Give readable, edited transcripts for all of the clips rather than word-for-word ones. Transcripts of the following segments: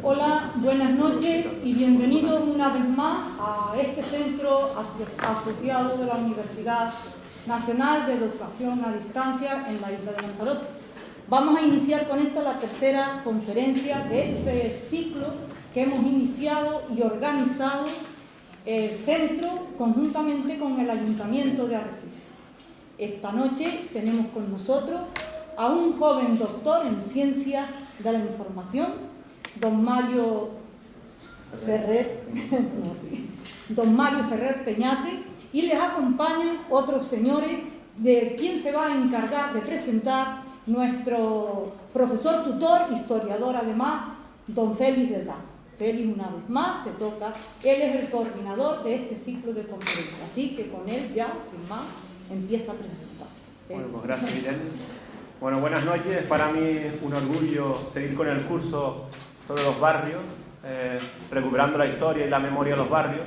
Hola, buenas noches y bienvenidos una vez más a este centro asociado de la Universidad Nacional de Educación a Distancia en la isla de Lanzarote. Vamos a iniciar con esto la tercera conferencia de este ciclo que hemos iniciado y organizado el centro conjuntamente con el Ayuntamiento de Arrecife. Esta noche tenemos con nosotros a un joven doctor en Ciencias de la Información, don Mario Ferrer, don Mario Ferrer Peñate, y les acompañan otros señores de quien se va a encargar de presentar nuestro profesor tutor, historiador además, don Félix Delgado. Félix, una vez más, te toca. Él es el coordinador de este ciclo de conferencias, así que con él ya, sin más, empieza a presentar. Bueno, pues gracias, Irene. Bueno, buenas noches. Para mí un orgullo seguir con el curso sobre los barrios, recuperando la historia y la memoria de los barrios.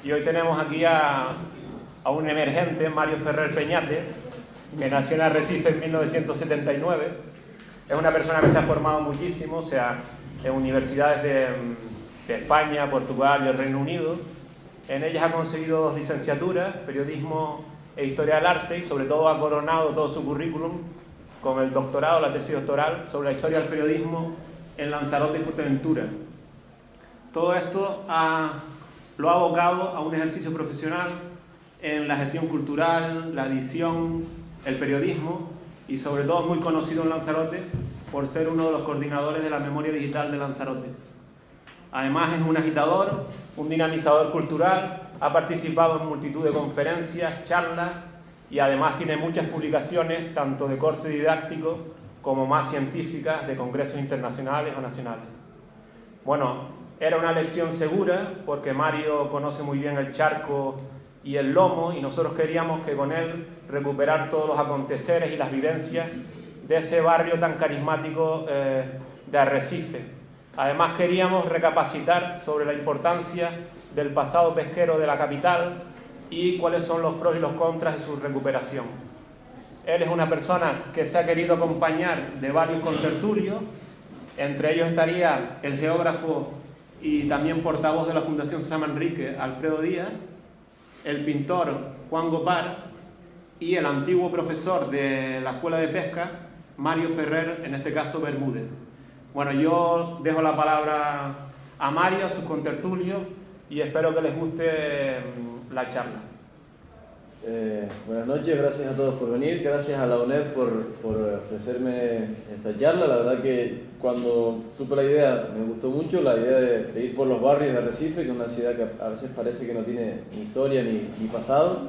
Y hoy tenemos aquí a un emergente, Mario Ferrer Peñate, que nació en Arrecife en 1979. Es una persona que se ha formado muchísimo, o sea, en universidades de España, Portugal y el Reino Unido. En ellas ha conseguido 2 licenciaturas, periodismo e historia del arte, y sobre todo ha coronado todo su currículum con el doctorado, la tesis doctoral sobre la historia del periodismo en Lanzarote y Fuerteventura. Todo esto lo ha abocado a un ejercicio profesional en la gestión cultural, la edición, el periodismo, y sobre todo es muy conocido en Lanzarote por ser uno de los coordinadores de la memoria digital de Lanzarote. Además es un agitador, un dinamizador cultural, ha participado en multitud de conferencias, charlas, y además tiene muchas publicaciones, tanto de corte didáctico como más científicas, de congresos internacionales o nacionales. Bueno, era una elección segura porque Mario conoce muy bien el charco y el lomo, y nosotros queríamos que con él recuperar todos los aconteceres y las vivencias de ese barrio tan carismático de Arrecife. Además queríamos recapacitar sobre la importancia del pasado pesquero de la capital y cuáles son los pros y los contras de su recuperación. Él es una persona que se ha querido acompañar de varios contertulios, entre ellos estaría el geógrafo y también portavoz de la Fundación César Manrique, Alfredo Díaz, el pintor Juan Gopar y el antiguo profesor de la Escuela de Pesca, Mario Ferrer, en este caso Bermúdez. Bueno, yo dejo la palabra a Mario, a sus contertulios, y espero que les guste la charla. Buenas noches, gracias a todos por venir, gracias a la UNED por ofrecerme esta charla. La verdad que cuando supe la idea me gustó mucho, la idea de ir por los barrios de Arrecife, que es una ciudad que a veces parece que no tiene ni historia ni pasado.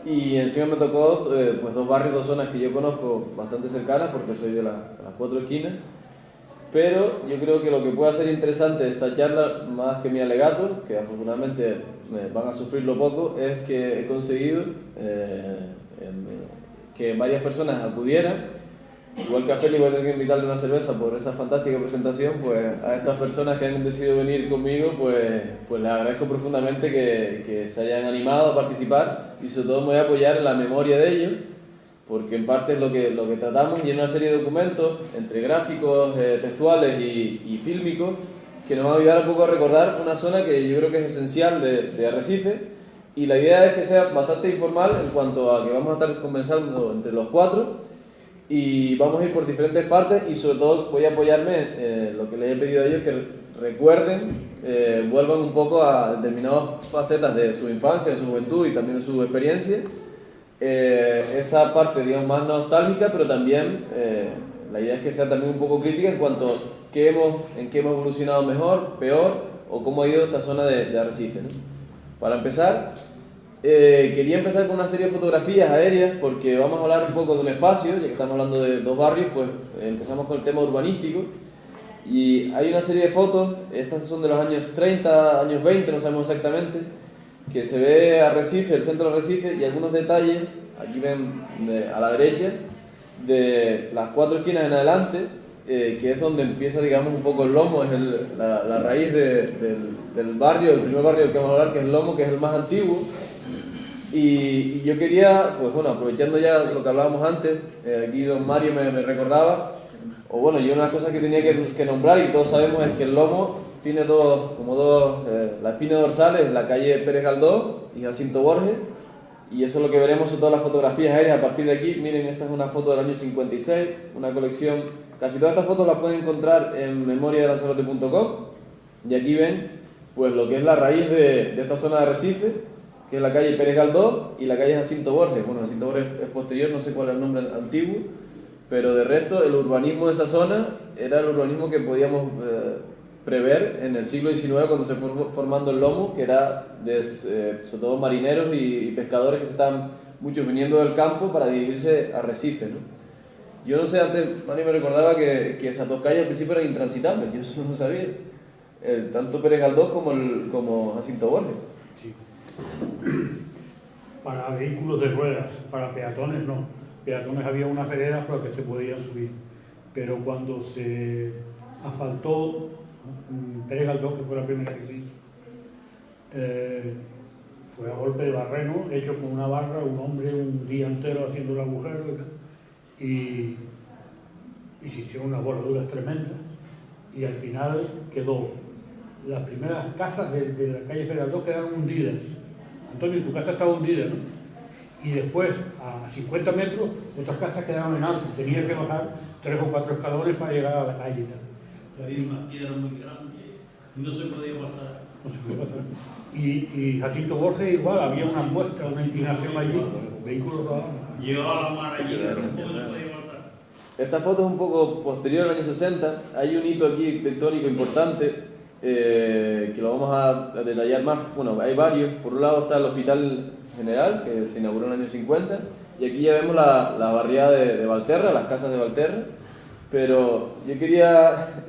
Y encima me tocó pues 2 barrios, 2 zonas que yo conozco bastante cercanas porque soy de las 4 esquinas. Pero yo creo que lo que puede ser interesante de esta charla, más que mi alegato, que afortunadamente van a sufrirlo poco, es que he conseguido que varias personas acudieran. Igual que a Félix voy a tener que invitarle una cerveza por esa fantástica presentación, pues a estas personas que han decidido venir conmigo, pues les agradezco profundamente que se hayan animado a participar, y sobre todo me voy a apoyar en la memoria de ellos, porque en parte es lo que tratamos, y en una serie de documentos, entre gráficos, textuales y fílmicos, que nos van a ayudar un poco a recordar una zona que yo creo que es esencial de Arrecife, y la idea es que sea bastante informal en cuanto a que vamos a estar conversando entre los 4, y vamos a ir por diferentes partes, y sobre todo voy a apoyarme en lo que les he pedido a ellos, que recuerden, vuelvan un poco a determinadas facetas de su infancia, de su juventud y también de su experiencia. Esa parte, digamos, más nostálgica, pero también la idea es que sea también un poco crítica en cuanto a en qué hemos evolucionado mejor, peor, o cómo ha ido esta zona de Arrecife, ¿no? Para empezar, quería empezar con una serie de fotografías aéreas, porque vamos a hablar un poco de un espacio, ya que estamos hablando de 2 barrios, pues empezamos con el tema urbanístico. Y hay una serie de fotos, estas son de los años 30, años 20, no sabemos exactamente, que se ve Arrecife, el centro de Arrecife, y algunos detalles, aquí ven a la derecha, de las 4 esquinas en adelante, que es donde empieza, digamos, un poco el lomo, es la raíz del barrio, del primer barrio del que vamos a hablar, que es el lomo, que es el más antiguo. Y yo quería, pues bueno, aprovechando ya lo que hablábamos antes, aquí don Mario me recordaba, O bueno, y una de las cosas que tenía que nombrar, y todos sabemos, es que el lomo tiene la espina dorsal es la calle Pérez Galdós y Jacinto Borges, y eso es lo que veremos en todas las fotografías aéreas a partir de aquí. Miren, esta es una foto del año 56, una colección, casi todas estas fotos las pueden encontrar en memoriadelanzarote.com, y aquí ven pues lo que es la raíz de esta zona de Arrecife, que es la calle Pérez Galdós y la calle Jacinto Borges. Bueno, Jacinto Borges es posterior, no sé cuál es el nombre antiguo, pero de resto el urbanismo de esa zona era el urbanismo que podíamos prever en el siglo XIX cuando se fue formando el lomo, que era sobre todo marineros y pescadores que se estaban muchos viniendo del campo para dirigirse a Recife, ¿no? Yo no sé, antes Mani me recordaba que esas dos calles al principio eran intransitables, yo eso no lo sabía, tanto Pérez Galdós como Jacinto Borges. Sí. Para vehículos de ruedas, para peatones no. Peatones había unas veredas por las que se podían subir, pero cuando se asfaltó Pérez Galdós, que fue la primera que se hizo, fue a golpe de barreno, hecho con una barra, un hombre un día entero haciendo el agujero, y se hicieron unas boladuras tremendas, y al final quedó, las primeras casas de la calle Pérez Galdós quedaron hundidas. Antonio, tu casa estaba hundida, ¿no? Y después, a 50 metros, otras casas quedaban en alto, tenía que bajar 3 o 4 escalones para llegar a la calle. Había una piedra muy grande y no se podía pasar. No se podía pasar. Y Jacinto Borges igual, había una muestra, una inclinación allí, vehículos rodados. Llegaba la mar allí, pero no se podía pasar. Esta foto es un poco posterior al año 60, hay un hito aquí pictórico importante que lo vamos a detallar más. Bueno, hay varios. Por un lado está el Hospital General, que se inauguró en el año 50, y aquí ya vemos la barriada de Valterra, las casas de Valterra, pero yo quería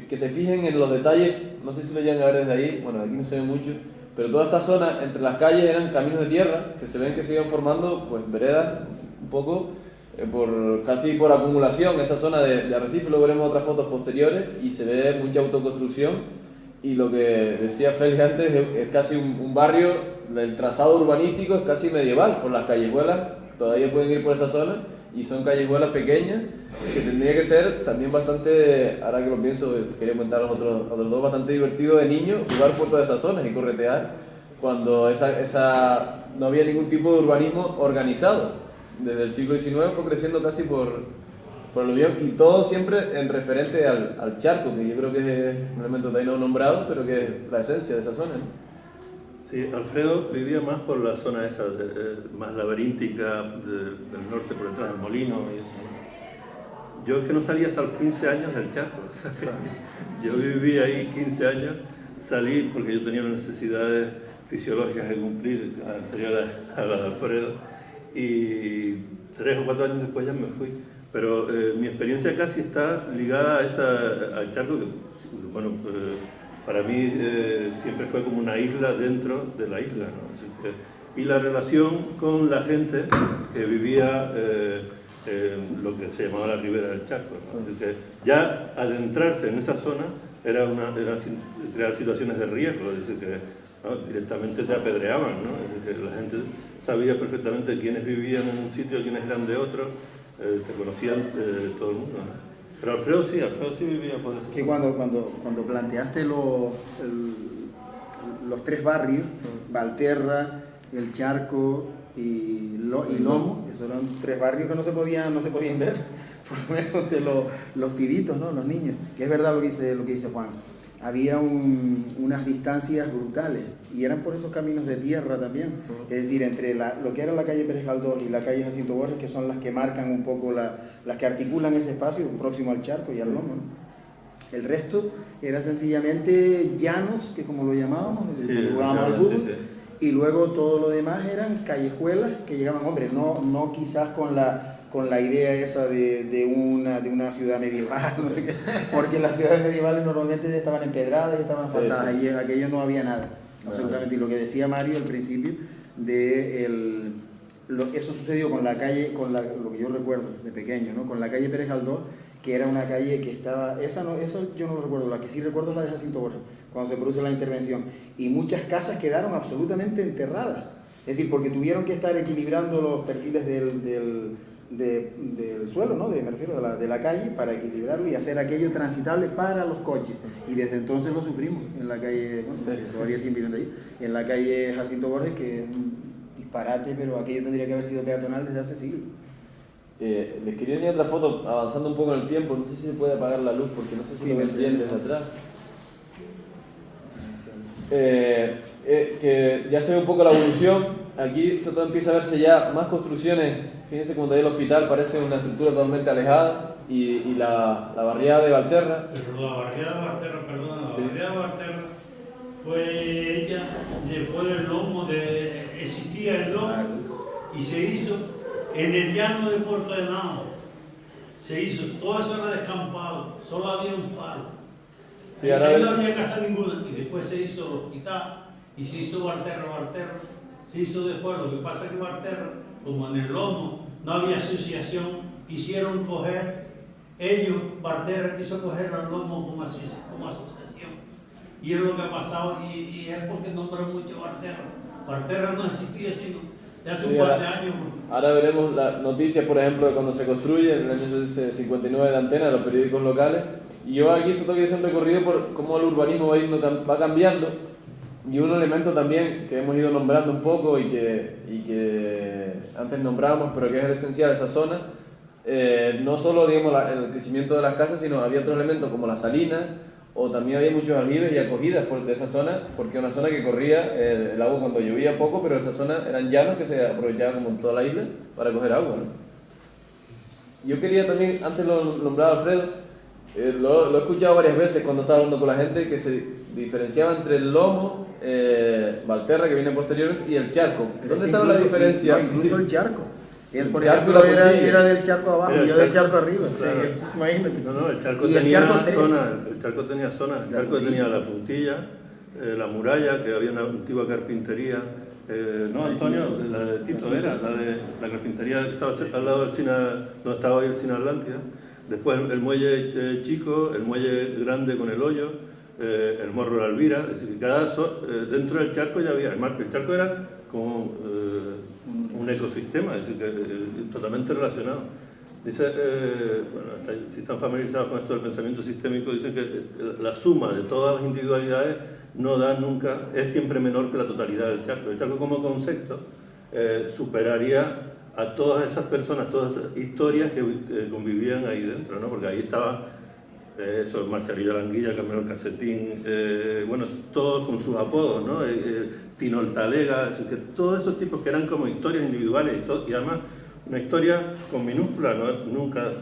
que se fijen en los detalles, no sé si lo llegan a ver desde ahí, bueno, aquí no se ve mucho, pero toda esta zona entre las calles eran caminos de tierra, que se ven que se iban formando pues veredas un poco casi por acumulación, esa zona de Arrecife. Luego veremos otras fotos posteriores y se ve mucha autoconstrucción. Y lo que decía Félix antes es casi un barrio, el trazado urbanístico es casi medieval, por las callejuelas, todavía pueden ir por esa zona, y son callejuelas pequeñas, que tendría que ser también bastante, ahora que lo pienso, quería comentar los otros dos, bastante divertido de niño, jugar por todas esas zonas y corretear, cuando no había ningún tipo de urbanismo organizado. Desde el siglo XIX fue creciendo casi por el avión, y todo siempre en referente al charco, que yo creo que es un elemento también no nombrado, pero que es la esencia de esa zona, ¿no? Sí, Alfredo vivía más por la zona esa, más laberíntica del norte, por detrás del molino y eso. Yo es que no salí hasta los 15 años del charco. Yo viví ahí 15 años, salí porque yo tenía unas necesidades fisiológicas que cumplir anterior a la de Alfredo, y 3 o 4 años después ya me fui. Pero mi experiencia casi está ligada al charco, que bueno, para mí siempre fue como una isla dentro de la isla, ¿no? Y la relación con la gente que vivía lo que se llamaba la ribera del Charco, ¿no? Así que ya adentrarse en esa zona era crear situaciones de riesgo, es decir, que ¿no? Directamente te apedreaban, ¿no? Es decir, que la gente sabía perfectamente quiénes vivían en un sitio, quiénes eran de otro, te conocían todo el mundo, ¿no? Pero Alfredo sí vivía por eso. Que cuando planteaste los 3 barrios, Valterra, El Charco y Lomo, esos eran 3 barrios que no se podían ver, por lo menos de los pibitos, ¿no? Los niños. Que es verdad lo que dice Juan. Había unas distancias brutales, y eran por esos caminos de tierra también. Es decir, entre lo que era la calle Pérez Galdós y la calle Jacinto Borges, que son las que marcan un poco, las que articulan ese espacio próximo al charco y al lomo, ¿no? El resto era sencillamente llanos, que como lo llamábamos, cuando jugábamos al fútbol, y luego todo lo demás eran callejuelas que llegaban, hombre, no quizás con la idea esa de una ciudad medieval, no sé qué, porque las ciudades medievales normalmente estaban empedradas y estaban asfaltadas, y aquello no había nada, absolutamente. Y lo que decía Mario al principio, eso sucedió con la calle, lo que yo recuerdo de pequeño, ¿no? Con la calle Pérez Galdós, que era una calle que estaba, esa yo no lo recuerdo, la que sí recuerdo es la de Jacinto Borges, cuando se produce la intervención, y muchas casas quedaron absolutamente enterradas, es decir, porque tuvieron que estar equilibrando los perfiles del suelo, ¿no? Me refiero de la calle, para equilibrarlo y hacer aquello transitable para los coches. Y desde entonces lo sufrimos en la calle, bueno, todavía siguen viviendo ahí, en la calle Jacinto Borges, que es un disparate, pero aquello tendría que haber sido peatonal desde hace siglos. Les quería enseñar otra foto, avanzando un poco en el tiempo, no sé si se puede apagar la luz, porque no sé si lo ven bien desde atrás. Que ya se ve un poco la evolución. Aquí sobre todo empieza a verse ya más construcciones. Fíjense como todavía el hospital parece una estructura totalmente alejada, y la barriada de Valterra. Pero la barriada de Valterra, perdona, la barriada de Valterra fue ella después del lomo, existía el lomo y se hizo en el llano de Puerto de Nao. Se hizo, todo eso era descampado, solo había un faro. Sí, ahí no había casa ninguna, y después se hizo el hospital y se hizo Valterra. Se hizo después, lo que pasa es que Valterra, como en el lomo no había asociación, quisieron coger, Valterra quiso coger al lomo como asociación. Y es lo que ha pasado, y es porque nombran mucho Valterra. Valterra no existía sino de hace un par de años. Ahora veremos las noticias, por ejemplo, de cuando se construye, en el año 59 de Antena, de los periódicos locales. Y yo aquí solo quiero hacer un recorrido por cómo el urbanismo va cambiando. Y un elemento también que hemos ido nombrando un poco y que antes nombrábamos, pero que es esencial esa zona, no solo digamos, el crecimiento de las casas, sino había otros elementos como la salina, o también había muchos aljibes y acogidas de esa zona, porque era una zona que corría el agua cuando llovía poco, pero esa zona eran llanos que se aprovechaban como en toda la isla para coger agua, ¿no? Yo quería también, antes lo nombraba Alfredo, lo he escuchado varias veces cuando estaba hablando con la gente, que se diferenciaba entre el lomo, Valterra, que viene posteriormente, y el charco. ¿Dónde estaba la diferencia? Incluso el charco. Él, por Charco ejemplo, era del charco abajo, yo del charco arriba. Claro. O sea, imagínate. No, el charco Y tenía charco zona, el charco tenía zona, el charco tenía la puntilla, la muralla, que había una antigua carpintería. No, Antonio, la de Tito era, la de la carpintería que estaba al lado del cine, donde estaba hoy el cine Atlántida. Después el muelle chico, el muelle grande con el hoyo, el morro de la Alvira, es decir, dentro del charco ya había, el charco era como un ecosistema, es decir, totalmente relacionado. Dice, bueno, si están familiarizados con esto del pensamiento sistémico, dicen que la suma de todas las individualidades no da nunca, es siempre menor que la totalidad del charco. El charco como concepto superaría a todas esas personas, todas esas historias que convivían ahí dentro, ¿no? Porque ahí estaba Marcelillo Languilla, Camilo Calcetín, bueno, todos con sus apodos, ¿no? Tino el Talega, es decir, que todos esos tipos que eran como historias individuales y además una historia con minúscula, ¿no? Nunca,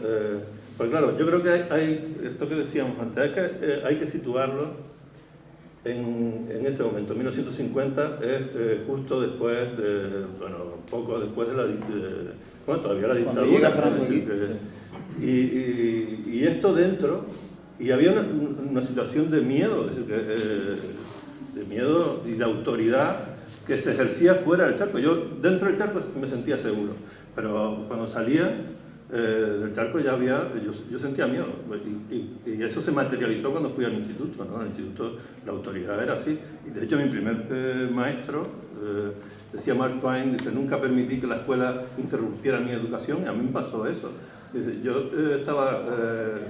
pues claro, yo creo que hay esto que decíamos antes, hay que situarlo en ese momento. 1950 es justo después poco después de bueno, todavía la dictadura. Cuando llega Franco aquí. Y esto dentro, y había una situación de miedo, es decir, de miedo y de autoridad que se ejercía fuera del charco. Yo dentro del charco me sentía seguro, pero cuando salía del charco ya había, yo sentía miedo, y eso se materializó cuando fui al instituto, ¿no? En el instituto la autoridad era así, y de hecho mi primer maestro, decía Mark Twain, dice, nunca permití que la escuela interrumpiera mi educación, y a mí me pasó eso. Dice,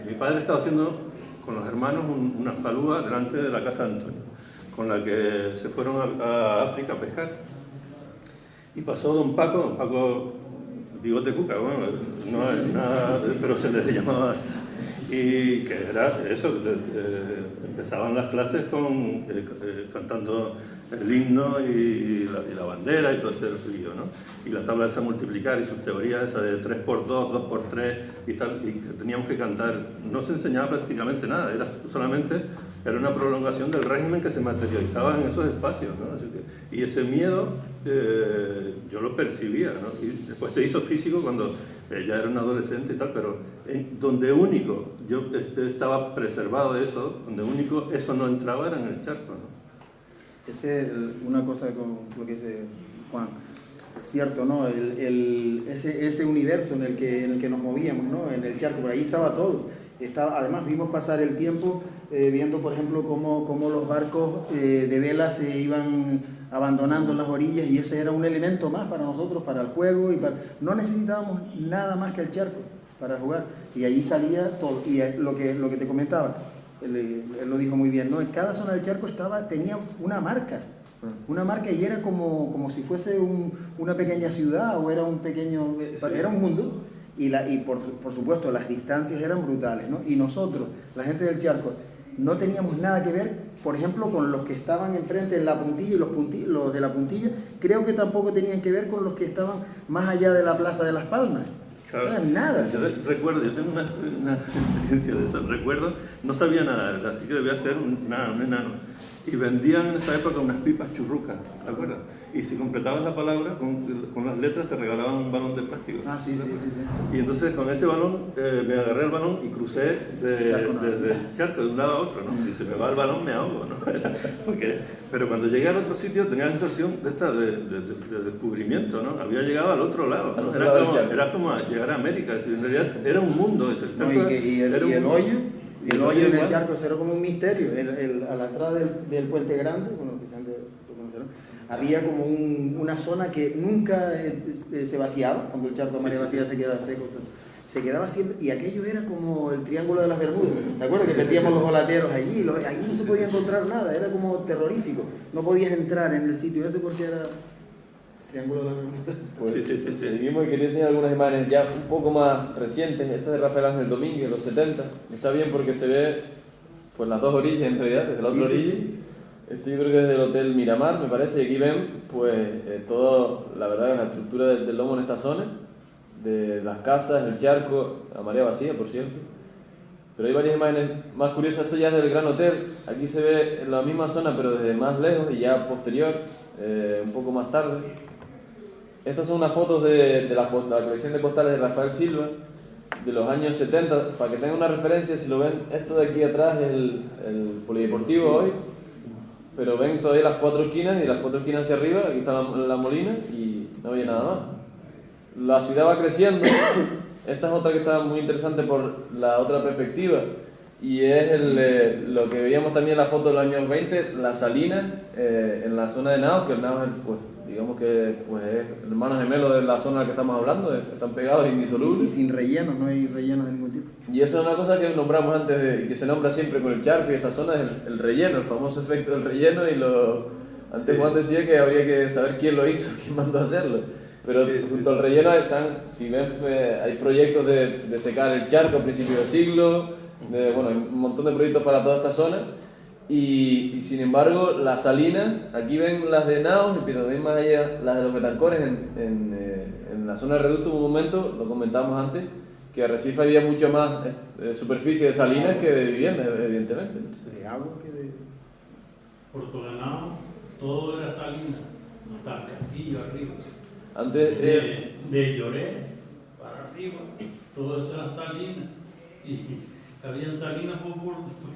mi padre estaba haciendo con los hermanos una falúa delante de la casa de Antonio, con la que se fueron a África a pescar. Y pasó don Paco, Bigote Cuca, bueno, no es nada, pero se les llamaba así. Y que era eso, empezaban las clases cantando el himno y la bandera y todo ese lío, ¿no? Y la tabla esa multiplicar y sus teorías esa de 3×2, 2×3 y tal, y que teníamos que cantar. No se enseñaba prácticamente nada, era una prolongación del régimen que se materializaba en esos espacios, ¿no? Así que, y ese miedo yo lo percibía, ¿no? Y después se hizo físico cuando ya era un adolescente y tal, pero donde único yo estaba preservado de eso, donde único eso no entraba era en el charco, ¿no? Una cosa con lo que dice Juan, cierto, ¿no? Ese universo en el que nos movíamos, ¿no? En el charco, por ahí estaba todo. Además vimos pasar el tiempo viendo, por ejemplo, cómo los barcos de vela se iban abandonando las orillas, y ese era un elemento más para nosotros, para el juego, no necesitábamos nada más que el charco para jugar, y allí salía todo. Y lo que te comentaba, él lo dijo muy bien, ¿no? En cada zona del charco tenía una marca, y era como si fuese una pequeña ciudad, o era un pequeño, era un mundo. Y por supuesto las distancias eran brutales, ¿no? Y nosotros, la gente del charco, no teníamos nada que ver, por ejemplo, con los que estaban enfrente en la puntilla, y los de la puntilla creo que tampoco tenían que ver con los que estaban más allá de la Plaza de las Palmas. Claro. No eran nada. Yo recuerdo, yo tengo una experiencia de eso. Recuerdo, no sabía nada, así que debía ser un enano. Y vendían en esa época unas pipas churrucas, ¿te acuerdas? Y si completabas la palabra, con las letras te regalaban un balón de plástico. Ah, sí. Y entonces con ese balón me agarré el balón y crucé del charco de un lado a otro, ¿no? Si se me va el balón me ahogo, ¿no? Pero cuando llegué al otro sitio tenía la sensación de descubrimiento, ¿no? Había llegado al otro lado, ¿no? Era como llegar a América, es decir, en realidad era un mundo ese. El hoyo en el charco, eso era como un misterio. A la entrada del Puente Grande, bueno, que se conocerán, había como una zona que nunca se vaciaba. Cuando el charco de María Vacía se quedaba seco, se quedaba siempre, y aquello era como el Triángulo de las Bermudas. ¿Te acuerdas que perdíamos los volateros allí? Allí no se podía encontrar nada, era como terrorífico. No podías entrar en el sitio ese porque era Triángulo de las Bermudas. Pues, seguimos, y quería enseñar algunas imágenes ya un poco más recientes. Esta es de Rafael Ángel Domínguez, los 70. Está bien porque se ve pues las dos orillas en realidad, desde la otra orilla. Esto yo creo que es del Hotel Miramar, me parece, y aquí ven pues todo, la verdad, la estructura del lomo en esta zona, de las casas, el charco, a María Vacía, por cierto. Pero hay varias imágenes más curiosas. Esto ya es del Gran Hotel. Aquí se ve en la misma zona, pero desde más lejos y ya posterior, un poco más tarde. Estas son unas fotos de la colección de postales de Rafael Silva, de los años 70. Para que tengan una referencia, si lo ven, esto de aquí atrás es el polideportivo hoy, pero ven todavía las cuatro esquinas, y las cuatro esquinas hacia arriba, aquí está la molina, y no había nada más. La ciudad va creciendo. Esta es otra que está muy interesante por la otra perspectiva, y es lo que veíamos también en la foto de los años 20, la salina en la zona de Naos, que el Naos es, pues, digamos que pues, es hermano gemelo de la zona de la que estamos hablando, están pegados, indisolubles. Y sin relleno, no hay relleno de ningún tipo. Y eso es una cosa que nombramos antes, que se nombra siempre con el charco y esta zona, es el relleno, el famoso efecto del relleno. Antes Juan decía que habría que saber quién lo hizo, quién mandó a hacerlo. Pero junto al relleno, si ven, hay proyectos de secar el charco a principios del siglo, hay un montón de proyectos para toda esta zona. Y sin embargo, las salinas, aquí ven las de Naos, pero ven más allá las de los Betancores en la zona de reducto. Un momento, lo comentábamos antes, que a Recife había mucho más superficie de salinas que de viviendas, evidentemente. De agua que de... Puerto Ganado, todo era salina, hasta el castillo arriba. Antes, de Lloré para arriba, todo eso era salinas. Y habían salinas por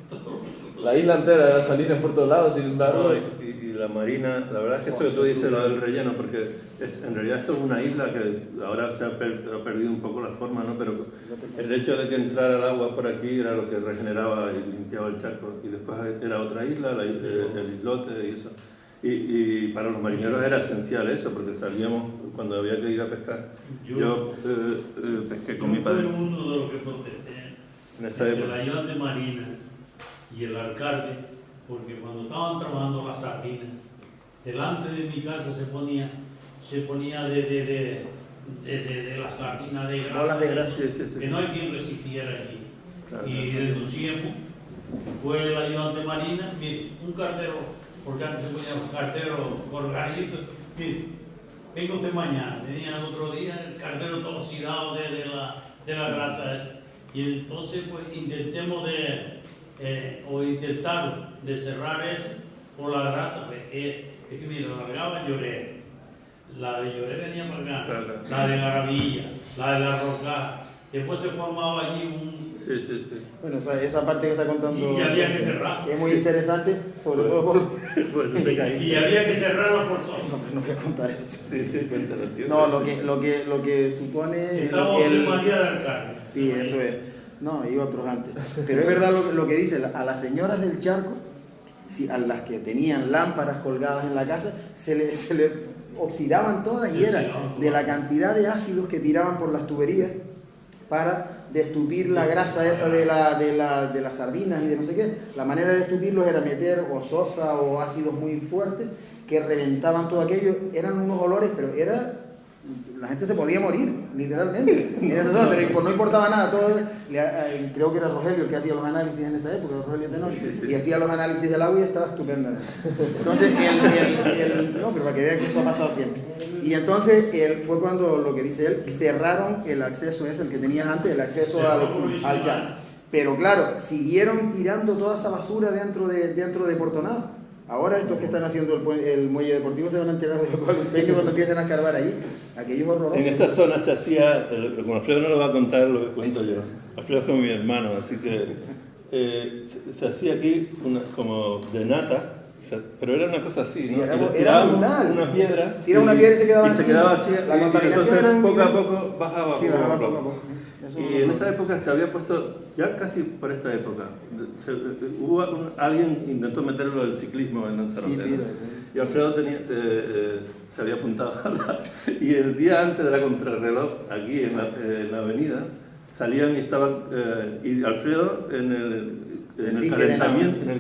todo. La isla entera era salinas por todos lados, sin embargo. Y la marina, la verdad es que esto que tú dices, lo del relleno, porque en realidad esto es una isla que ahora se ha perdido un poco la forma, ¿no? Pero el hecho de que entrara el agua por aquí era lo que regeneraba y limpiaba el charco. Y después era otra isla, el islote y eso. Y para los marineros era esencial eso, porque salíamos cuando había que ir a pescar. Yo pesqué con mi padre. Yo fui uno de los que protesté en esa época. El ayudante de marina y el alcalde, porque cuando estaban trabajando las sardinas, delante de mi casa se ponía de las sardinas de grasa, bolas de grasa, que no hay quien resistiera allí. Claro, Y deducíamos, fue el ayudante de marina, mire, un cartero, porque antes se ponían los carteros colgaditos, mire, venga usted mañana, venían el otro día, el cartero todo oxidado de la grasa esa. Y entonces pues intentar de cerrar eso por la grasa, es que mira, la largaba Lloré, la de Lloré venía para acá, la de Garavilla, la de la Roca, después se formaba allí un... Sí. Bueno, esa parte que está contando y había que cerrar. es muy interesante, sobre todo por... y había que cerrarlo forzoso. No voy a contar eso. Sí, cuéntalo, tío. No, lo que supone... Estaba José María de Alcalde. Sí, eso es. No, y otros antes. Pero es verdad lo que dice, a las señoras del charco a las que tenían lámparas colgadas en la casa, se le oxidaban todas y era de la cantidad de ácidos que tiraban por las tuberías para destupir la grasa esa de las sardinas y de no sé qué. La manera de destupirlos era meter o sosa o ácidos muy fuertes que reventaban todo aquello. Eran unos olores, pero la gente se podía morir, literalmente. Pero no importaba nada. Creo que era Rogelio el que hacía los análisis en esa época, Rogelio Tenor, y hacía los análisis del agua y estaba estupenda. Entonces, no, pero para que vean que eso ha pasado siempre. Y entonces fue cuando, lo que dice él, cerraron el acceso ese, el que tenías antes, el acceso al chat. Pero claro, siguieron tirando toda esa basura dentro de Portonado. Ahora estos que están haciendo el muelle deportivo se van a enterar de lo cual cuando empiecen a escarbar allí. Aquellos horrorosos. En esta zona se hacía, como Alfredo no lo va a contar, lo que cuento yo. Alfredo es como mi hermano, así que se hacía aquí como de nata, pero era una cosa así, sí, ¿no? Era brutal. Una piedra. Tira una piedra y se quedaba así. La contaminación entonces era poco a poco bajaba. Sí, bajaba poco a poco. Sí. Y en esa época se había puesto, ya casi por esta época, alguien intentó meterlo del ciclismo en Lanzarote. Sí, y Alfredo se había apuntado y el día antes de la contrarreloj, aquí en la avenida, salían y estaban, y Alfredo en el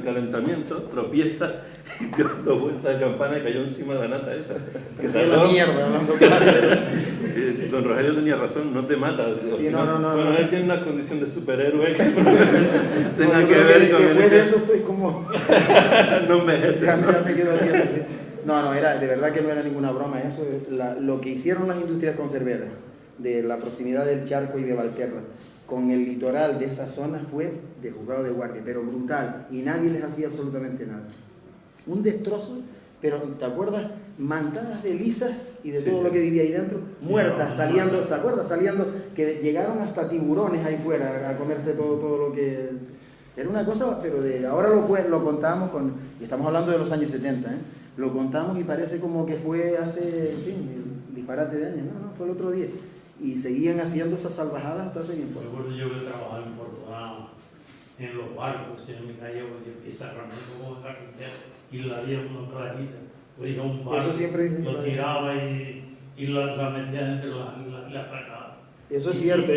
calentamiento tropieza y dio 2 vueltas de campana y cayó encima de la nata esa. Que fue la mierda, hablando claro. Don Rogelio tenía razón, no te mata. Sí, no. Él tiene una condición de superhéroe que probablemente tenga yo que creo ver con después de eso estoy como... no envejece. Ya me quedo aquí así. No, de verdad que no era ninguna broma eso. Lo que hicieron las industrias conserveras de la proximidad del charco y de Valterra con el litoral de esa zona fue de juzgado de guardia, pero brutal, y nadie les hacía absolutamente nada. Un destrozo, pero ¿te acuerdas? Mantadas de lisas y de todo lo que vivía ahí dentro, muertas, saliendo, ¿se acuerdas? Saliendo, que llegaron hasta tiburones ahí fuera a comerse todo lo que... Era una cosa, pero ahora lo contamos y estamos hablando de los años 70, lo contamos y parece como que fue hace, en fin, el disparate de años, no, fue el otro día. Y seguían haciendo esas salvajadas hasta hace tiempo. Recuerdo yo que trabajaba en Portonado, en los barcos, en mi calle, porque empieza a arrancar como carpintero y la había uno clarita. Pues un barco, eso siempre dicen, lo tiraba y la metía dentro y la sacaba. Eso es cierto,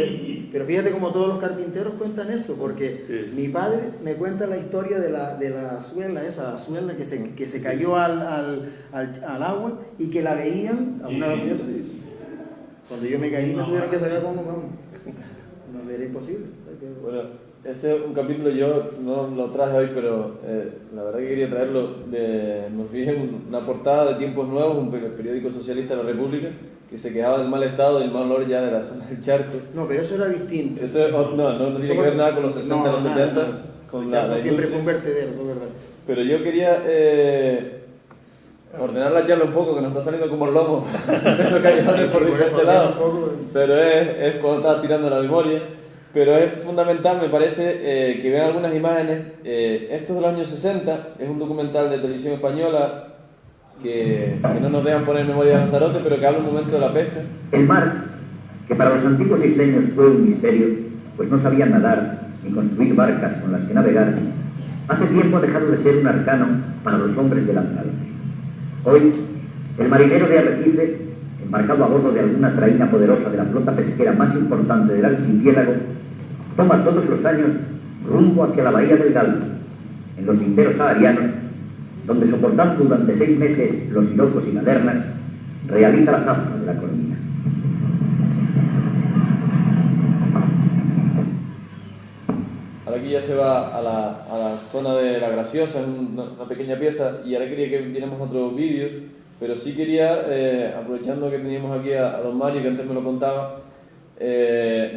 pero fíjate como todos los carpinteros cuentan eso, porque mi padre me cuenta la historia de la suela, esa suela que se cayó al agua y que la veían a una cuando yo me caí me tuvieron que sacar como no era imposible. Bueno, ese es un capítulo, yo no lo traje hoy, pero la verdad que quería traerlo. Nos vi en una portada de Tiempos Nuevos, un periódico socialista de la República, que se quejaba del mal estado, del mal olor ya de la zona del charco. No, pero eso era distinto. Eso no tiene que ver nada con los 60, los 70. Con la siempre fue un vertedero, eso es verdad. Pero yo quería ordenar la charla un poco, que nos está saliendo como el lomo, haciendo callejones por diferentes lados. Pero es cuando estaba tirando la memoria. Pero es fundamental, me parece, que vean algunas imágenes. Esto es de los años 60, es un documental de televisión española que no nos dejan poner memoria de Lanzarote, pero que habla un momento de la pesca. El mar, que para los antiguos isleños fue un misterio, pues no sabían nadar ni construir barcas con las que navegar, hace tiempo ha dejado de ser un arcano para los hombres de Lanzarote. Hoy, el marinero de Arrecife, embarcado a bordo de alguna traína poderosa de la flota pesquera más importante del archipiélago, toma todos los años rumbo hacia la bahía del Galgo, en los linderos saharianos, donde soportando durante 6 meses los hilocos y madernas, realiza la zafra de la cornisa. Ahora aquí ya se va a la zona de La Graciosa, una pequeña pieza, y ahora quería que viéramos otro vídeo, pero sí quería, aprovechando que teníamos aquí a don Mario, que antes me lo contaba,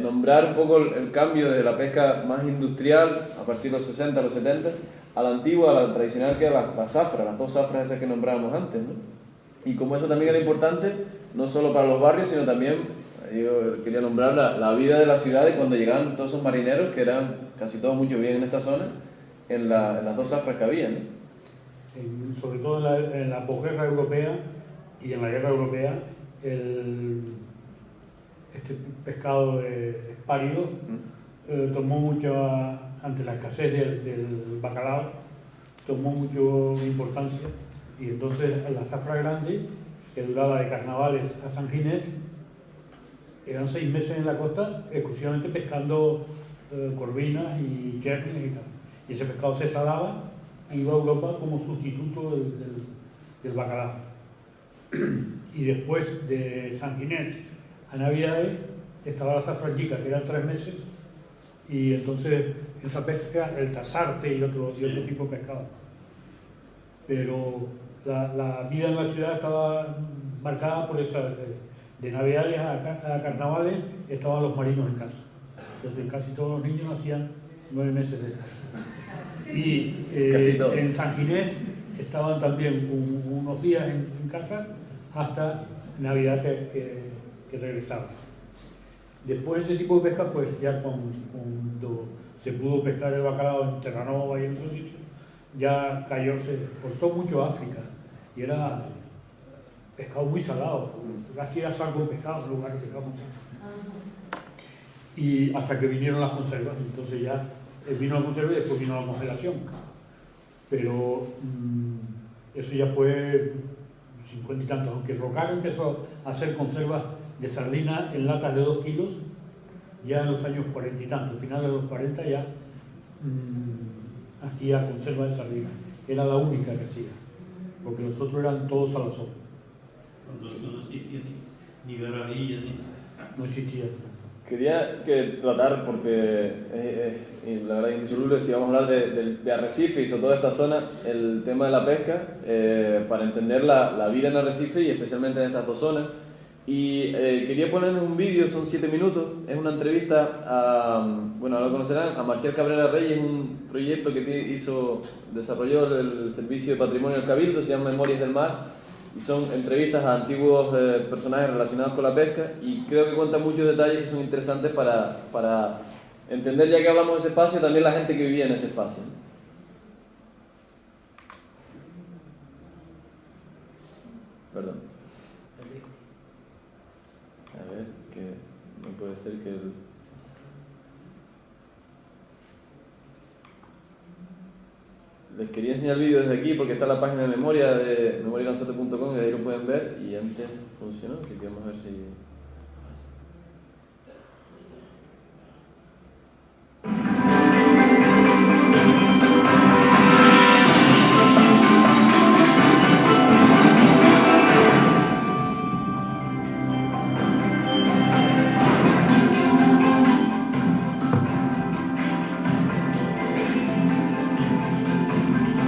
nombrar un poco el cambio de la pesca más industrial a partir de los 60, los 70, a la antigua, a la tradicional, que era la zafra, las 2 zafras esas que nombrábamos antes, ¿no? Y como eso también era importante, no solo para los barrios, sino también, yo quería nombrar la vida de la ciudad y cuando llegaban todos esos marineros, que eran casi todos mucho bien en esta zona, en las 2 zafras que había, ¿no? Sobre todo en la posguerra europea y en la guerra europea, este pescado espárido tomó mucho ante la escasez del bacalao, tomó mucho importancia y entonces la zafra grande, que duraba de carnavales a San Ginés, eran 6 meses en la costa exclusivamente pescando corvinas y chernes y tal. Y ese pescado se salaba e iba a Europa como sustituto del bacalao. Y después de San Ginés a Navidades estaba la zafra chica, que eran 3 meses, y entonces esa pesca, el tasarte y otro tipo de pescado. Pero la vida en la ciudad estaba marcada por esa, de Navidades a Carnavales estaban los marinos en casa. Entonces casi todos los niños nacían 9 meses de edad. Y en San Ginés estaban también unos días en casa hasta Navidad que regresaban. Después ese tipo de pesca, pues ya cuando se pudo pescar el bacalao en Terranova y en esos sitios, ya cayó, se exportó mucho a África y era pescado muy salado, casi era saco de pescado en lugar de pescado muy salado. Y hasta que vinieron las conservas, entonces ya vino la conserva y después vino la congelación. Pero eso ya fue 50 y tantos, aunque Rocar empezó a hacer conservas de sardina en latas de 2 kilos ya en los años 40 y tantos, finales de los 40 ya hacía conserva de sardina. Era la única que hacía, porque los otros eran todos a la sopa. Entonces no existía ni garabilla, no existía. Quería tratar, porque la verdad es indisoluble, si vamos a hablar de arrecifes o toda esta zona, el tema de la pesca, para entender la vida en Arrecife y especialmente en estas dos zonas. Y quería ponerles un vídeo, son 7 minutos, es una entrevista a, bueno, ahora lo conocerán, a Marcial Cabrera Reyes, un proyecto que desarrolló el Servicio de Patrimonio del Cabildo, se llama Memorias del Mar, y son entrevistas a antiguos personajes relacionados con la pesca, y creo que cuentan muchos detalles que son interesantes para entender, ya que hablamos de ese espacio, también la gente que vivía en ese espacio, ¿no? Perdón. A ver, que no puede ser que Les quería enseñar el vídeo desde aquí porque está en la página de memoria de memorialanzarote.com y de ahí lo pueden ver, y antes funcionó, así que vamos a ver si...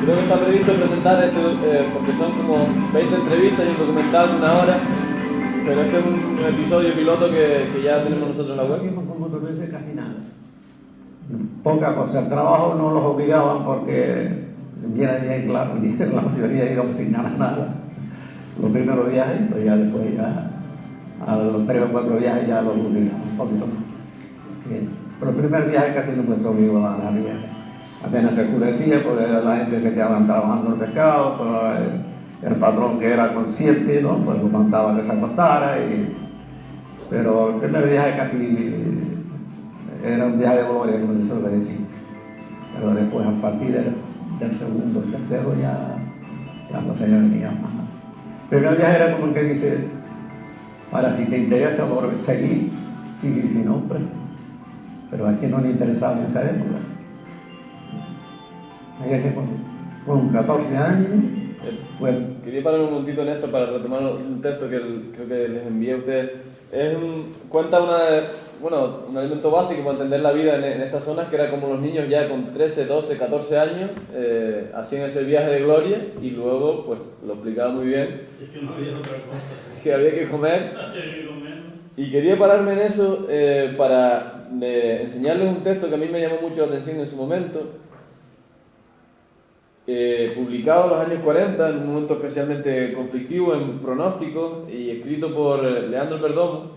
Creo que está previsto presentar porque son como 20 entrevistas y un documental de 1 hora, pero este es un episodio piloto que ya tenemos nosotros en la web. Como tú dices, casi nada. Poca cosa. El trabajo no los obligaban porque viene bien claro, la mayoría iban sin ganar nada. Los primeros viajes, pues ya después a los 3 o 4 viajes ya los obligaban un poquito más. Bien. Pero el primer viaje casi no se obligó a nadie. Apenas se oscurecía porque la gente se quedaban trabajando el pescado, pero el patrón, que era consciente, ¿no?, pues lo mandaba que se acostara. Pero el primer viaje casi era un viaje de gloria, como se suele decir. Pero después, a partir del segundo, el tercero, ya no se venía más. El primer viaje era como el que dice: ahora, si te interesa seguir, sigue sin nombre. Pero a quien no le interesaba en esa época. Con 14 años. Quería parar un momentito en esto para retomar un texto que creo que les envié a ustedes. Cuenta un elemento básico para entender la vida en estas zonas, que era como los niños ya con 13, 12, 14 años hacían ese viaje de gloria, y luego pues lo explicaba muy bien. Es que no había otra cosa. Que había que comer. Y quería pararme en eso para enseñarles un texto que a mí me llamó mucho la atención en su momento. Publicado en los años 40, en un momento especialmente conflictivo en pronóstico, y escrito por Leandro Perdomo,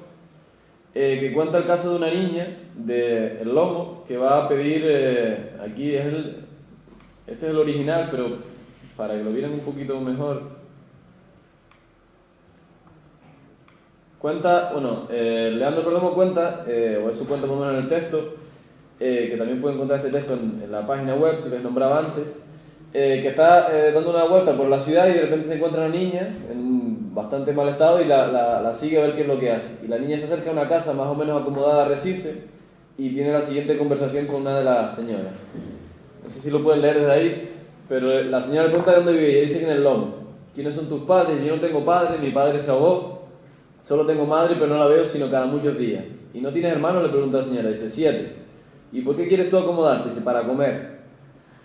que cuenta el caso de una niña de El Lomo que va a pedir, aquí este es el original, pero para que lo vieran un poquito mejor, cuenta, Leandro Perdomo cuenta, o eso cuenta por lo menos en el texto, que también pueden encontrar este texto en la página web que les nombraba antes, que está dando una vuelta por la ciudad y de repente se encuentra una niña en un bastante mal estado y la sigue a ver qué es lo que hace. Y la niña se acerca a una casa más o menos acomodada a Recife y tiene la siguiente conversación con una de las señoras. No sé si lo pueden leer desde ahí, pero la señora le pregunta dónde vive y ella dice que en el Lomo. ¿Quiénes son tus padres? Yo no tengo padre, mi padre se ahogó, solo tengo madre pero no la veo sino cada muchos días. ¿Y no tienes hermanos? Le pregunta la señora, dice 7. ¿Y por qué quieres tú acomodarte? Dice, para comer.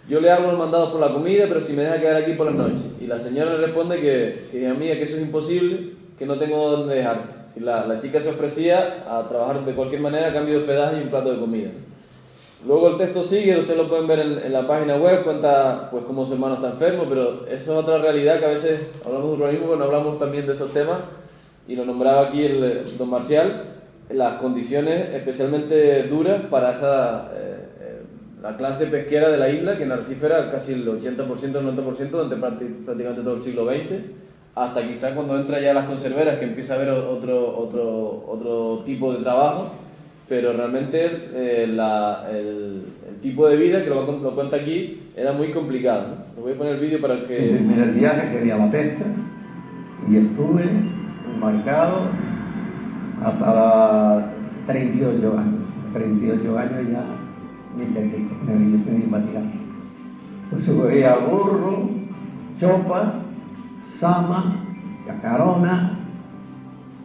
Yo le hago los mandados por la comida, pero si me deja quedar aquí por las noches. Y la señora le responde que a mí que eso es imposible, que no tengo dónde dejarte. Si la chica se ofrecía a trabajar de cualquier manera a cambio de hospedaje y un plato de comida. Luego el texto sigue, ustedes lo pueden ver en la página web, cuenta pues cómo su hermano está enfermo, pero eso es otra realidad que a veces hablamos de urbanismo, pero no hablamos también de esos temas, y lo nombraba aquí el don Marcial, las condiciones especialmente duras para esa... la clase pesquera de la isla, que en Arrecife era casi el 80%, el 90% durante prácticamente todo el siglo XX, hasta quizás cuando entra ya las conserveras, que empieza a haber otro tipo de trabajo, pero realmente el tipo de vida, que lo cuenta aquí, era muy complicado, ¿no? Les voy a poner el vídeo para que... El primer viaje quería la pesca y estuve embarcado hasta 38 años. 38 años ya me vine para tirar. Pues cogía burro, chopa, sama, yacarona,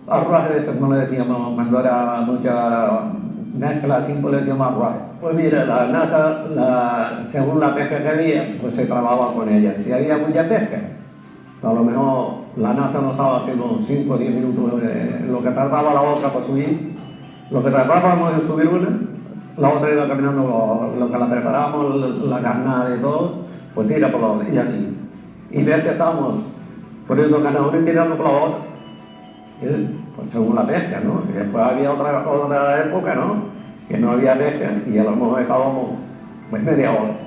arroz de eso, como le decíamos cuando era mucha mezcla así, pues le decíamos arroz. Pues mira, la NASA, según la pesca que había, pues se trabajaba con ella. Si había mucha pesca, a lo mejor la NASA no estaba haciendo 5 o 10 minutos, lo que tardaba la otra para subir, lo que tardábamos en subir una, la otra iba caminando, lo que la preparábamos, la carnada y todo, pues tira por la otra, y así. Y veces estábamos poniendo ganadores y tirando por la otra. Pues según la pesca, ¿no? Y después había otra época, ¿no? Que no había pesca y a lo mejor estábamos pues media hora.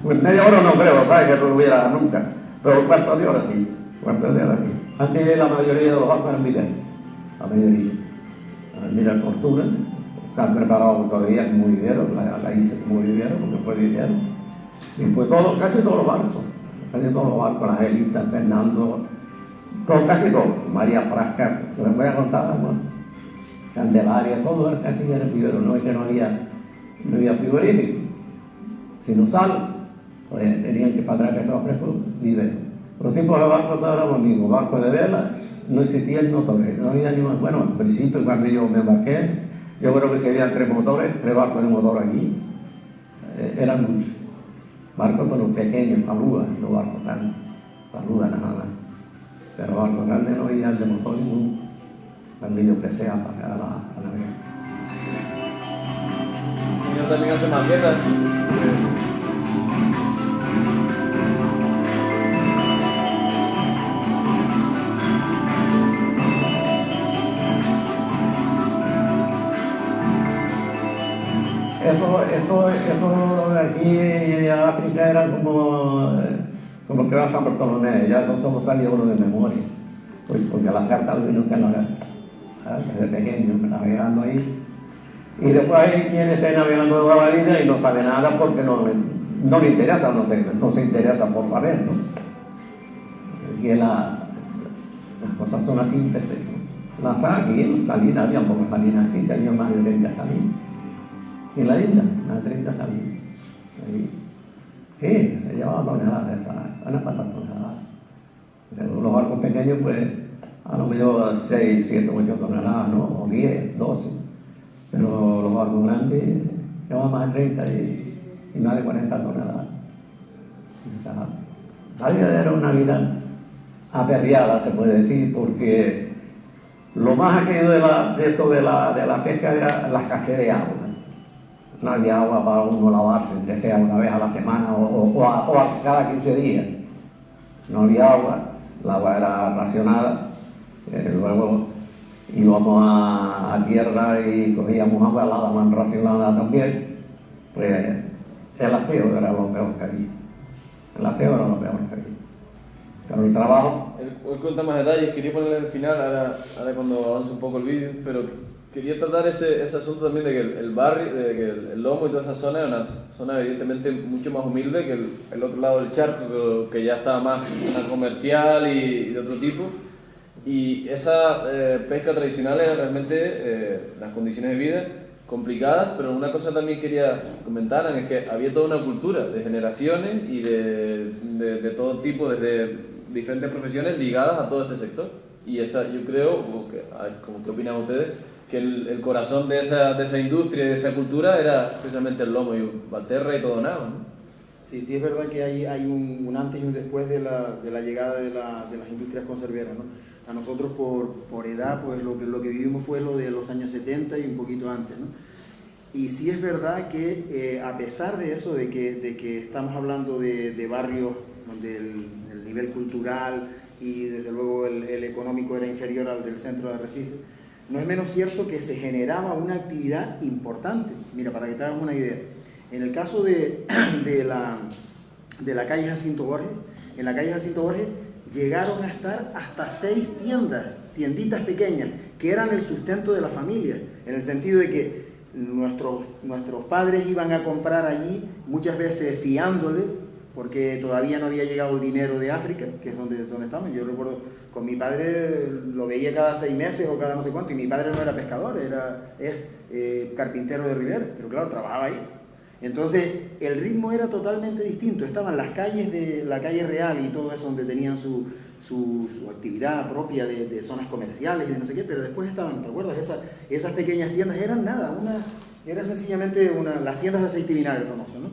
Pues media hora no creo, ¿sabes? Que no hubiera nunca. Pero cuartos de hora sí, cuartos de hora sí. Antes la mayoría de los barcos eran mineros, la mayoría. Mira Fortuna, están preparados todavía como vivero, la hice como vivero, porque fue vivero. Y fue casi todos los barcos, las Elitas, Fernando, casi todo, María Frasca, les voy a contar, ¿no? Candelaria, todo casi era vivero, no es que no había frigorífico, sino sal, pues tenían que pagar que estaba fresco, vivero. Los tipos de barcos todos eran los mismos, barcos de vela, no existían motores, no había ni más. Bueno, al principio cuando yo me embarqué, yo creo que se habían 3 motores, 3 barcos de motor aquí, eran muchos. Barcos pero pequeños, palúas, no barcos grandes, palúas nada más. Pero barcos grandes no había de motor ningún, cuando yo empecé a pagar a la vela. El señor también hace maquetas. Esto de aquí en África era como que era San Bartolomé, ya eso solo salía uno de memoria, pues porque las cartas lo vino que no eran, desde pequeño, navegando ahí. Y después hay quien está navegando toda la vida y no sabe nada porque no le interesa, no se interesa por saber, ¿no? Y las cosas son así, empecé. Las aquí en Salinas, había pocas salinas aquí, se habían más de 30 salinas. Y en la isla, más de 30 salinas. Sí, se llevaba toneladas esas, unas cuantas toneladas. Pero los barcos pequeños, pues, a lo mejor 6, 7, 8 toneladas, ¿no? O 10, 12. Pero los barcos grandes llevaban más de 30 y más de 40 toneladas. La vida era una vida aperreada, se puede decir, porque lo más aquello de la pesca era la escasez de agua. No había agua para uno lavarse, que sea una vez a la semana o a cada 15 días. No había agua, el agua era racionada. Luego íbamos a tierra y cogíamos agua, la daban racionada también. Pues el aseo era lo peor que había. El aseo era lo peor que había. Pero el trabajo, Él cuenta más detalles, quería ponerle al final, ahora cuando avance un poco el vídeo, pero quería tratar ese asunto también de que el barrio, de que el Lomo y toda esa zona es una zona evidentemente mucho más humilde que el otro lado del charco, que ya estaba más comercial y de otro tipo. Y esa pesca tradicional era realmente las condiciones de vida complicadas, pero una cosa también quería comentar es que había toda una cultura de generaciones y de todo tipo, desde diferentes profesiones ligadas a todo este sector. Y esa, yo creo, a ver, ¿qué opinan ustedes? Que el corazón de esa industria y de esa cultura era precisamente el lomo y Valterra y todo nada, ¿no? Sí, sí es verdad que hay un antes y un después de la llegada de las industrias conserveras, ¿no? A nosotros por edad, pues lo que vivimos fue lo de los años 70 y un poquito antes, ¿no? Y sí es verdad que a pesar de eso, de que estamos hablando de barrios donde el nivel cultural y desde luego el económico era inferior al del centro de Arrecife, no es menos cierto que se generaba una actividad importante. Mira, para que te hagas una idea, en el caso de la calle Jacinto Borges, en la calle Jacinto Borges llegaron a estar hasta 6 tienditas pequeñas, que eran el sustento de la familia, en el sentido de que nuestros padres iban a comprar allí, muchas veces fiándole, porque todavía no había llegado el dinero de África, que es donde estamos. Yo recuerdo, con mi padre lo veía cada 6 meses o cada no sé cuánto, y mi padre no era pescador, es carpintero de Rivera, pero claro, trabajaba ahí. Entonces, el ritmo era totalmente distinto. Estaban las calles de la calle Real y todo eso, donde tenían su actividad propia de zonas comerciales y de no sé qué, pero después estaban, ¿te acuerdas? Esas pequeñas tiendas eran nada, era sencillamente las tiendas de aceite y vinagre famosas, ¿no?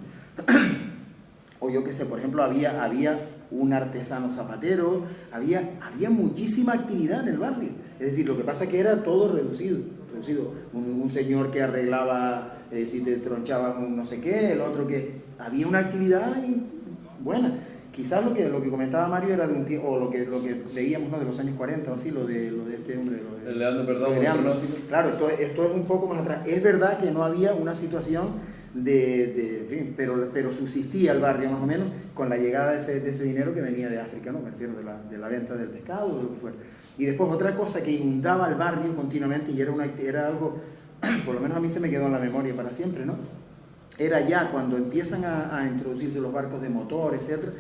O yo qué sé, por ejemplo, había un artesano zapatero, había muchísima actividad en el barrio. Es decir, lo que pasa es que era todo reducido. Un señor que arreglaba, si te tronchaban un no sé qué, el otro que... Había una actividad buena. Quizás lo que comentaba Mario era de un tiempo, o lo que leíamos, ¿no?, de los años 40 o así, lo de este hombre. El Leandro, perdón. Leandro. Claro, esto es un poco más atrás. Es verdad que no había una situación en fin, pero subsistía el barrio más o menos con la llegada de ese dinero que venía de África, ¿no? Me refiero de la venta del pescado, de lo que fuera. Y después otra cosa que inundaba el barrio continuamente, y era algo, por lo menos a mí se me quedó en la memoria para siempre, ¿no? Era ya cuando empiezan a introducirse los barcos de motor, etcétera,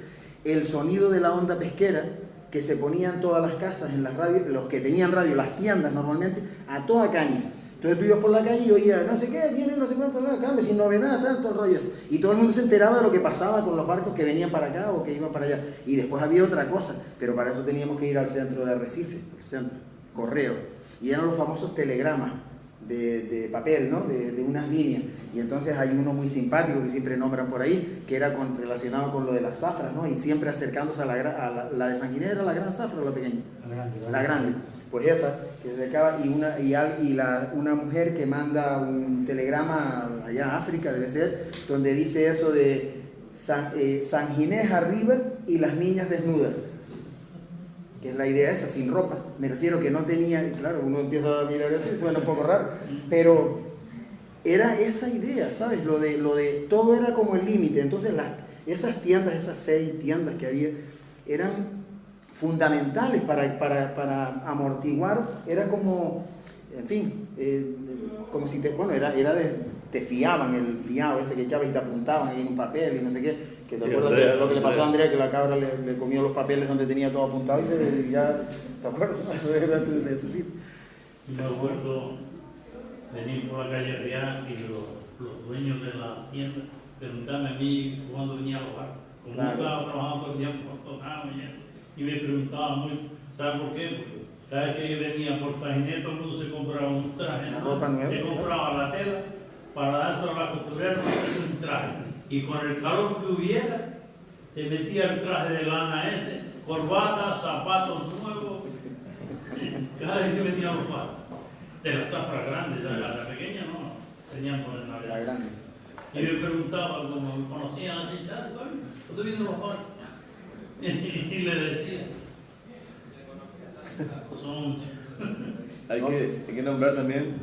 el sonido de la onda pesquera que se ponían todas las casas en las radios, los que tenían radio, las tiendas normalmente, a toda caña. Entonces tú ibas por la calle y oías, no sé qué, viene no sé cuánto, acá, sin novedad, tanto el rollo. Y todo el mundo se enteraba de lo que pasaba con los barcos que venían para acá o que iban para allá. Y después había otra cosa, pero para eso teníamos que ir al centro de Arrecife, el centro, correo. Y eran los famosos telegramas de papel, ¿no? De unas líneas. Y entonces hay uno muy simpático que siempre nombran por ahí, que era relacionado con lo de las zafras, ¿no? Y siempre acercándose a la de San Ginés, ¿era la gran zafra o la pequeña? La grande. Pues esa, que se acaba, una mujer que manda un telegrama allá a África, debe ser, donde dice eso de San Ginés arriba y las niñas desnudas. Que es la idea esa, sin ropa. Me refiero que no tenía, claro, uno empieza a mirar esto y suena un poco raro, pero era esa idea, ¿sabes? Lo de todo era como el límite. Entonces esas tiendas, esas 6 tiendas que había, eran fundamentales para amortiguar, era como, en fin, como si te fiaban, el fiado ese que echabas y te apuntaban ahí en un papel y no sé qué, que te acuerdas de lo que le pasó a Andrea, que la cabra le comió los papeles donde tenía todo apuntado y ya, ¿te acuerdas? Eso era de tu sitio. Me acuerdo venir por la calle Real y los dueños de la tienda preguntarme a mí cuándo venía a los barcos. Como yo estaba trabajando todo el día por Tortonado y me preguntaba mucho, ¿sabes por qué? Porque cada vez que yo venía por San Ginés, todo el mundo se compraba un traje, ¿no? Se compraba la tela para dárselo a la costurera, no hacerse un traje. Y con el calor que hubiera, te metía el traje de lana ese, corbata, zapatos nuevos, cada vez que venía los barcos. De las zafras grandes, la pequeña no, tenían por la grande. Y me preguntaba, como me conocían así, ¿dónde vienen los barcos? Y le decía, hay que nombrar también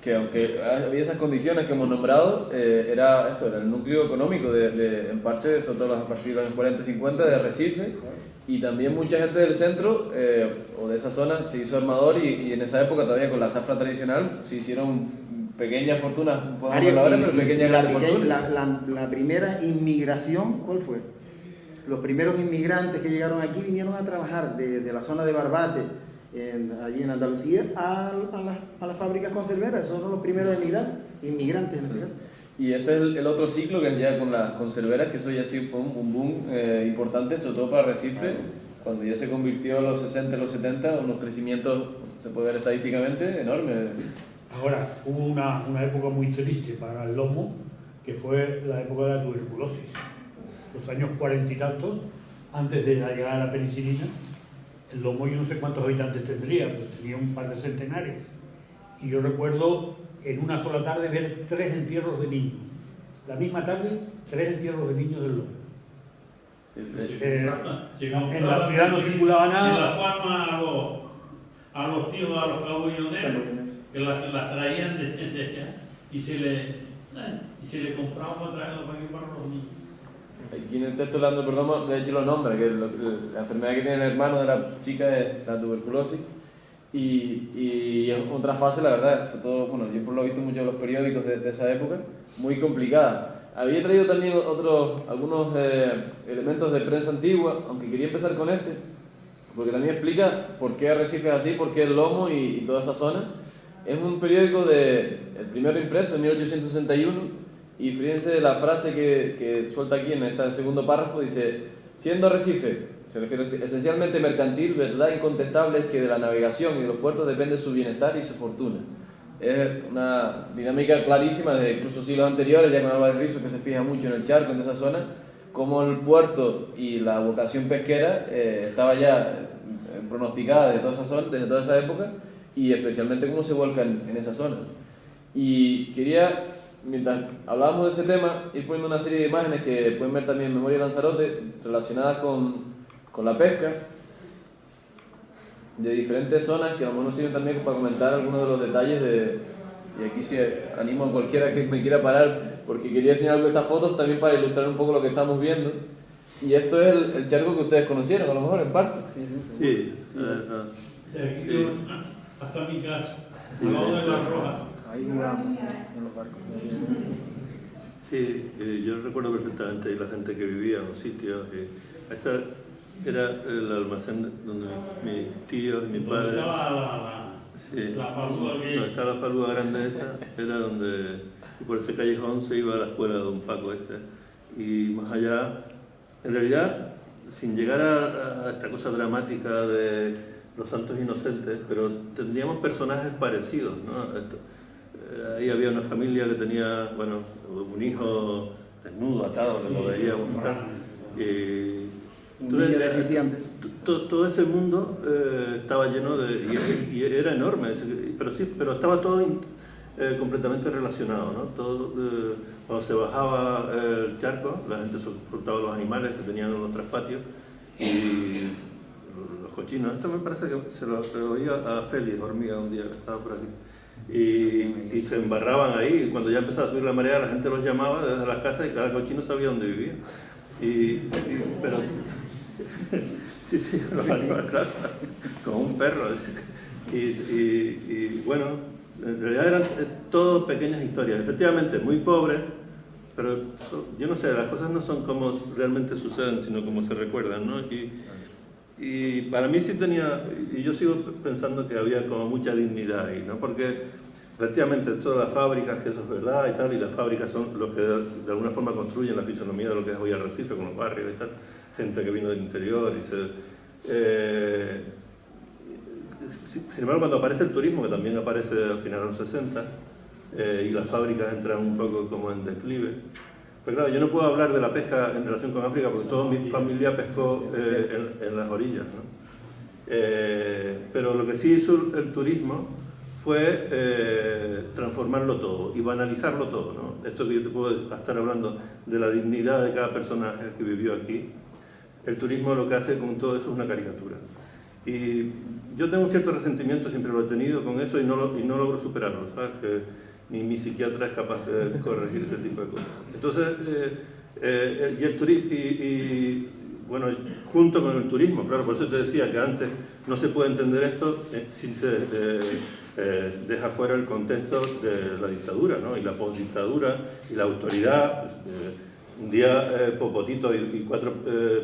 que aunque había esas condiciones que hemos nombrado, era el núcleo económico en parte, sobre todo a partir de los 40-50, de Arrecife, y también mucha gente del centro o de esa zona se hizo armador y en esa época todavía con la zafra tradicional se hicieron pequeñas fortunas, podemos hablar ahora, pero pequeñas grandes fortunas. La primera inmigración, ¿cuál fue? Los primeros inmigrantes que llegaron aquí vinieron a trabajar de la zona de Barbate, allí en Andalucía, a las fábricas conserveras. Esos son los primeros inmigrantes en este caso. Y ese es el otro ciclo, que es ya con las conserveras, que eso ya sí fue un boom importante, sobre todo para Arrecife, cuando ya se convirtió en los 60, los 70, unos crecimientos, se puede ver estadísticamente, enormes. Ahora, hubo una época muy triste para el lomo, que fue la época de la tuberculosis. Los años 40 y tantos, antes de la llegada de la penicilina, el lomo yo no sé cuántos habitantes tendría, pero tenía un par de centenares. Y yo recuerdo en una sola tarde ver 3 entierros de niños. La misma tarde, 3 entierros de niños del lomo. En la ciudad no circulaba nada. En Las Palmas a los tíos, a los cabulloneros, que las traían de allá y se le compraban para traerlo para aquí para los niños. Aquí en el texto Lando Perdomo, de hecho lo nombra, que la enfermedad que tiene el hermano de la chica es la tuberculosis. Y en otra fase, la verdad, sobre todo, bueno, yo por lo visto muchos de los periódicos de esa época, muy complicada. Había traído también algunos elementos de prensa antigua, aunque quería empezar con este, porque también explica por qué Arrecife es así, por qué el lomo y toda esa zona. Es un periódico el primero impreso en 1861, y fíjense la frase que suelta aquí en este segundo párrafo, dice: siendo Arrecife, se refiere esencialmente mercantil, verdad incontestable es que de la navegación y de los puertos depende su bienestar y su fortuna. Es una dinámica clarísima de incluso siglos anteriores, ya con Álvarez Rizo, que se fija mucho en el charco, en esa zona, como el puerto y la vocación pesquera estaba ya pronosticada desde toda esa época, y especialmente cómo se vuelcan en esa zona. Y quería, mientras hablábamos de ese tema, ir poniendo una serie de imágenes que pueden ver también en Memoria de Lanzarote, relacionadas con la pesca, de diferentes zonas, que a lo mejor nos sirven también para comentar algunos de los detalles y aquí sí animo a cualquiera que me quiera parar, porque quería enseñar algo de estas fotos también para ilustrar un poco lo que estamos viendo. Y esto es el charco que ustedes conocieron, a lo mejor, en parte. Sí. De aquí hasta mi casa, al lado de las Rojas. Ahí jugamos en los barcos. Sí, yo recuerdo perfectamente ahí la gente que vivía en los sitios. Era el almacén donde mis tíos y mi padre... La falúa que... Donde estaba la falúa grande esa, era donde... Y por ese callejón se iba a la escuela de Don Paco Y más allá, en realidad, sin llegar a esta cosa dramática de los santos inocentes, pero tendríamos personajes parecidos, ¿no? Ahí había una familia que tenía, bueno, un hijo desnudo, atado, que lo veíamos. Un niño deficiente. Todo ese mundo estaba lleno y era enorme, pero estaba todo completamente relacionado, ¿no? Cuando se bajaba el charco, la gente soltaba los animales que tenían en los traspatios y los cochinos. Esto me parece que se lo oía a Félix Hormiga un día que estaba por aquí. Y se embarraban ahí, y cuando ya empezaba a subir la marea, la gente los llamaba desde las casas y cada cochino sabía dónde vivía. Pero sí, los animales, claro, como un perro. Y bueno, en realidad eran todo pequeñas historias, efectivamente muy pobres, pero yo no sé, las cosas no son como realmente suceden, sino como se recuerdan, ¿no? Y para mí sí tenía, y yo sigo pensando que había como mucha dignidad ahí, ¿no? Porque efectivamente todas las fábricas, que eso es verdad y tal, y las fábricas son los que de alguna forma construyen la fisonomía de lo que es hoy Arrecife, con los barrios y tal, gente que vino del interior y sin embargo, cuando aparece el turismo, que también aparece al final de los 60, y las fábricas entran un poco como en declive, pues claro, yo no puedo hablar de la pesca en relación con África porque toda mi familia pescó en las orillas, ¿no? Pero lo que sí hizo el turismo fue transformarlo todo y banalizarlo todo, ¿no? Esto que yo te puedo estar hablando de la dignidad de cada personaje que vivió aquí, el turismo lo que hace con todo eso es una caricatura. Y yo tengo un cierto resentimiento, siempre lo he tenido con eso y no logro superarlo, ¿sabes? Que ni mi psiquiatra es capaz de corregir ese tipo de cosas. Entonces, y el turismo, bueno, junto con el turismo, claro, por eso te decía que antes no se puede entender esto si se deja fuera el contexto de la dictadura, ¿no? Y la postdictadura y la autoridad. Un día Popotito y 4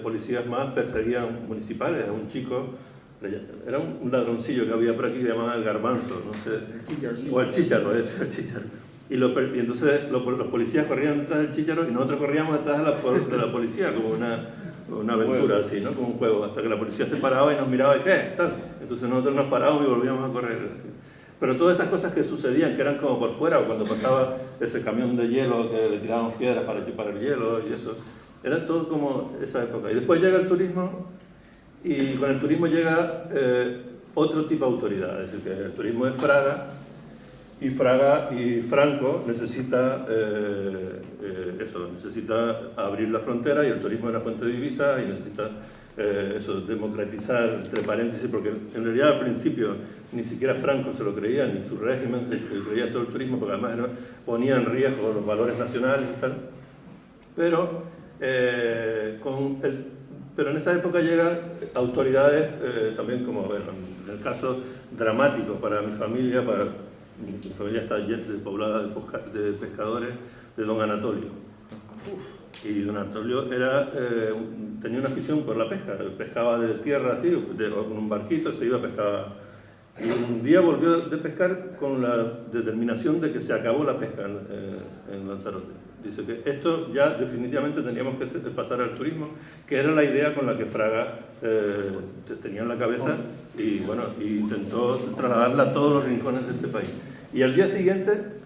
policías más perseguían municipales a un chico, era un ladroncillo que había por aquí que llamaban el Garbanzo, no sé, o el Chícharo, el Chícharo. Y entonces los policías corrían detrás del Chícharo y nosotros corríamos detrás de la policía, como una aventura así, ¿no? Como un juego, hasta que la policía se paraba y nos miraba y ¿qué? Tal. Entonces nosotros nos parábamos y volvíamos a correr así. Pero todas esas cosas que sucedían, que eran como por fuera, o cuando pasaba ese camión de hielo que le tirábamos piedras para chupar el hielo y eso, era todo como esa época. Y después llega el turismo, y con el turismo llega otro tipo de autoridad, es decir, que el turismo es Fraga y Franco necesita necesita abrir la frontera, y el turismo es una fuente de divisas y necesita democratizar, entre paréntesis, porque en realidad al principio ni siquiera Franco se lo creía, ni su régimen creía todo el turismo, porque además ponía en riesgo los valores nacionales y tal. Pero en esa época llegan autoridades también, como a ver, en el caso dramático para mi familia, mi familia está poblada de pescadores, de don Anatolio. Y don Anatolio tenía una afición por la pesca, pescaba de tierra así, con un barquito, se iba a pescar. Y un día volvió de pescar con la determinación de que se acabó la pesca en Lanzarote. Dice que esto ya definitivamente teníamos que pasar al turismo, que era la idea con la que Fraga tenía en la cabeza, y bueno, intentó trasladarla a todos los rincones de este país. Y al día siguiente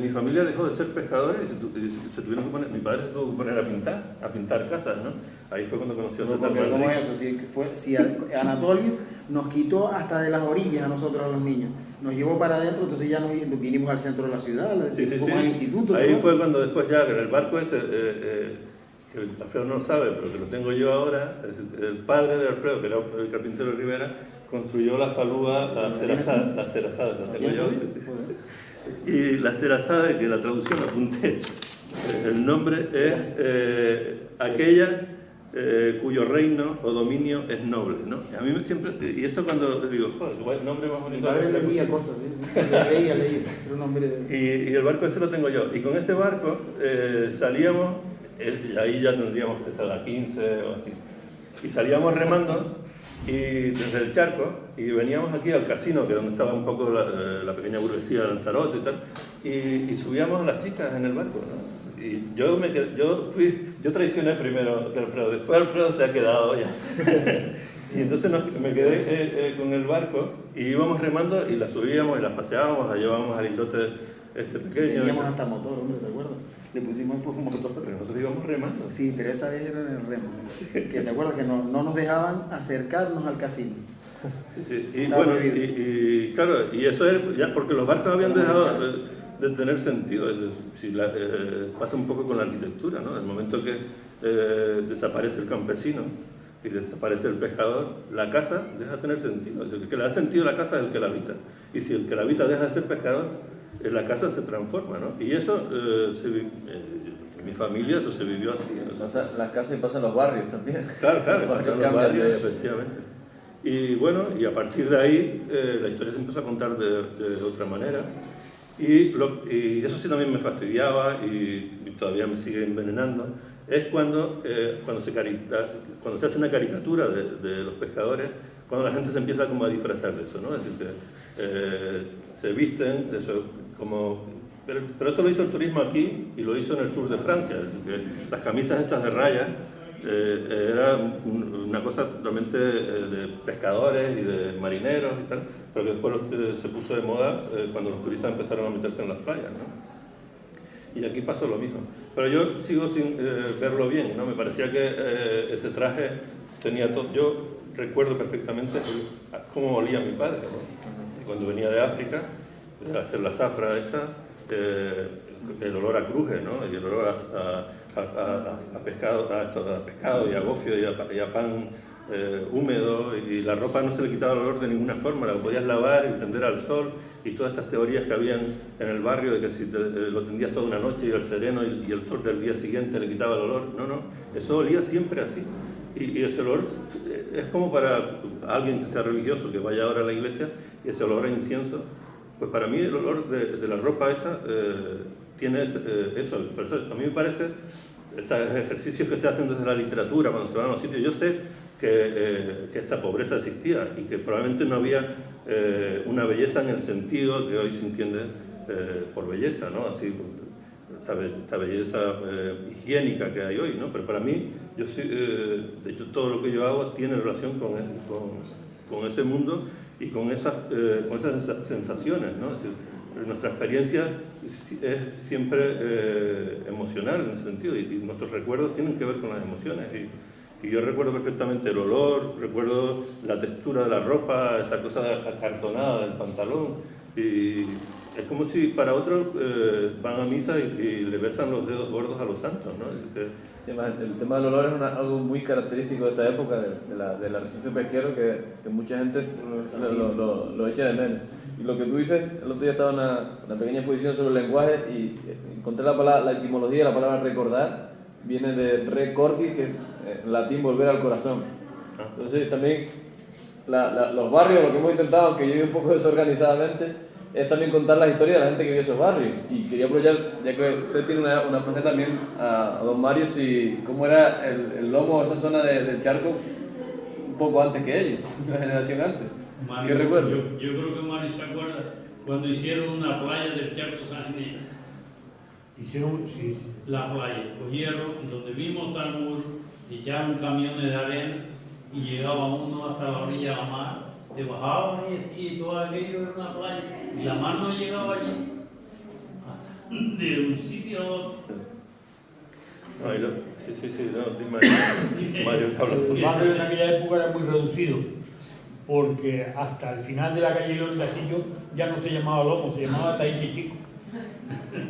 mi familia dejó de ser pescadores y se tuvieron que poner, mi padre se tuvo que poner a pintar casas, ¿no? Ahí fue cuando conoció a César Madrid. ¿Cómo es eso? Si Anatolio nos quitó hasta de las orillas a nosotros, a los niños, nos llevó para adentro, entonces ya nos vinimos al centro de la ciudad, como al instituto. Ahí ¿no? fue cuando después ya, en el barco ese, que Alfredo no sabe, pero que lo tengo yo ahora, el padre de Alfredo, que era el carpintero de Rivera, construyó la falúa, la cerazada, la tengo yo. Y la cerazada, que la traducción apunté, el nombre es aquella cuyo reino o dominio es noble, ¿no? Y a mí siempre, y esto cuando digo, joder, el nombre más bonito. Mi padre leía cosas, leía, era un nombre y el barco ese lo tengo yo, y con ese barco salíamos, y ahí ya tendríamos que ser a 15 o así, y salíamos remando y desde el charco, y veníamos aquí al casino, que es donde estaba un poco la pequeña burguesía de Lanzarote y tal, y subíamos a las chicas en el barco, ¿no? Y yo traicioné primero que Alfredo, después Alfredo se ha quedado ya. Y entonces me quedé con el barco, y íbamos remando y las subíamos y las paseábamos, las llevábamos al islote pequeño. Teníamos hasta motor, hombre, ¿te acuerdas? Le pusimos un motor. Pero nosotros íbamos remando. Sí, pero esa vez era en el remo. ¿Sí? Que te acuerdas que no nos dejaban acercarnos al casino. Sí. Y bueno, y claro, y eso era ya porque los barcos habían dejado de tener sentido. Pasa un poco con la arquitectura, ¿no? En el momento que desaparece el campesino y desaparece el pescador, la casa deja de tener sentido. El que le da sentido a la casa es el que la habita. Y si el que la habita deja de ser pescador, la casa se transforma, ¿no? Y eso, en mi familia, eso se vivió así, ¿no? Las casas y pasan los barrios también. Claro, pasan los barrios, efectivamente. Y bueno, y a partir de ahí, la historia se empezó a contar de otra manera. Y eso sí también me fastidiaba, y todavía me sigue envenenando, es cuando se hace una caricatura de los pescadores, cuando la gente se empieza como a disfrazar de eso, ¿no? Es decir, que se visten pero esto lo hizo el turismo aquí y lo hizo en el sur de Francia, es decir, que las camisas estas de rayas era una cosa totalmente de pescadores y de marineros y tal, pero que después se puso de moda cuando los turistas empezaron a meterse en las playas, ¿no? Y aquí pasó lo mismo. Pero yo sigo sin verlo bien, ¿no? Me parecía que ese traje tenía todo. Yo recuerdo perfectamente cómo olía mi padre, ¿no? Cuando venía de África a hacer la zafra esta, el olor a cruje, ¿no? Y el olor a pescado y a gofio y a pan húmedo, y la ropa no se le quitaba el olor de ninguna forma, la podías lavar y tender al sol, y todas estas teorías que habían en el barrio de que si lo tendías toda una noche y el sereno y el sol del día siguiente le quitaba el olor. No, no, eso olía siempre así. Y ese olor es como para alguien que sea religioso, que vaya ahora a la iglesia, y ese olor a incienso, pues para mí el olor de la ropa esa tiene eso. Por eso a mí me parece, estos ejercicios que se hacen desde la literatura, cuando se van a los sitios, yo sé que esta pobreza existía y que probablemente no había una belleza en el sentido que hoy se entiende por belleza, ¿no? Así, esta belleza higiénica que hay hoy, ¿no? Pero para mí, yo sí, de hecho, todo lo que yo hago tiene relación con ese mundo y con esas sensaciones, ¿no? Es decir, nuestra experiencia es siempre emocional en ese sentido, y nuestros recuerdos tienen que ver con las emociones. Y yo recuerdo perfectamente el olor, recuerdo la textura de la ropa, esa cosa acartonada del pantalón, y es como si para otros van a misa y le besan los dedos gordos a los santos, ¿no? Sí, el tema del olor es algo muy característico de esta época, del arrecife pesquero, que mucha gente lo echa de menos. Y lo que tú dices, el otro día estaba en una pequeña exposición sobre el lenguaje y encontré la etimología de la palabra recordar, viene de recordis, que en latín volver al corazón. Entonces también los barrios, lo que hemos intentado, aunque yo he ido un poco desorganizadamente, es también contar las historias de la gente que vive esos barrios. Y quería aprovechar, ya que usted tiene una frase también a don Mario, si cómo era el lomo, esa zona del charco, un poco antes que ellos, una generación antes. Mario, ¿Qué recuerdo? Yo creo que Mario se acuerda cuando hicieron una playa del Charco Salinero. Hicieron, sí. La playa, cogieron donde vimos tal muro, echaron camiones de arena y llegaba uno hasta la orilla de la mar, te bajaban y todo aquello era una playa, y la mar no llegaba allí, hasta de un sitio a otro. Mario está hablando. El barrio en aquella época era muy reducido, porque hasta el final de la calle León Castillo ya no se llamaba Lomo, se llamaba Taiche Chico.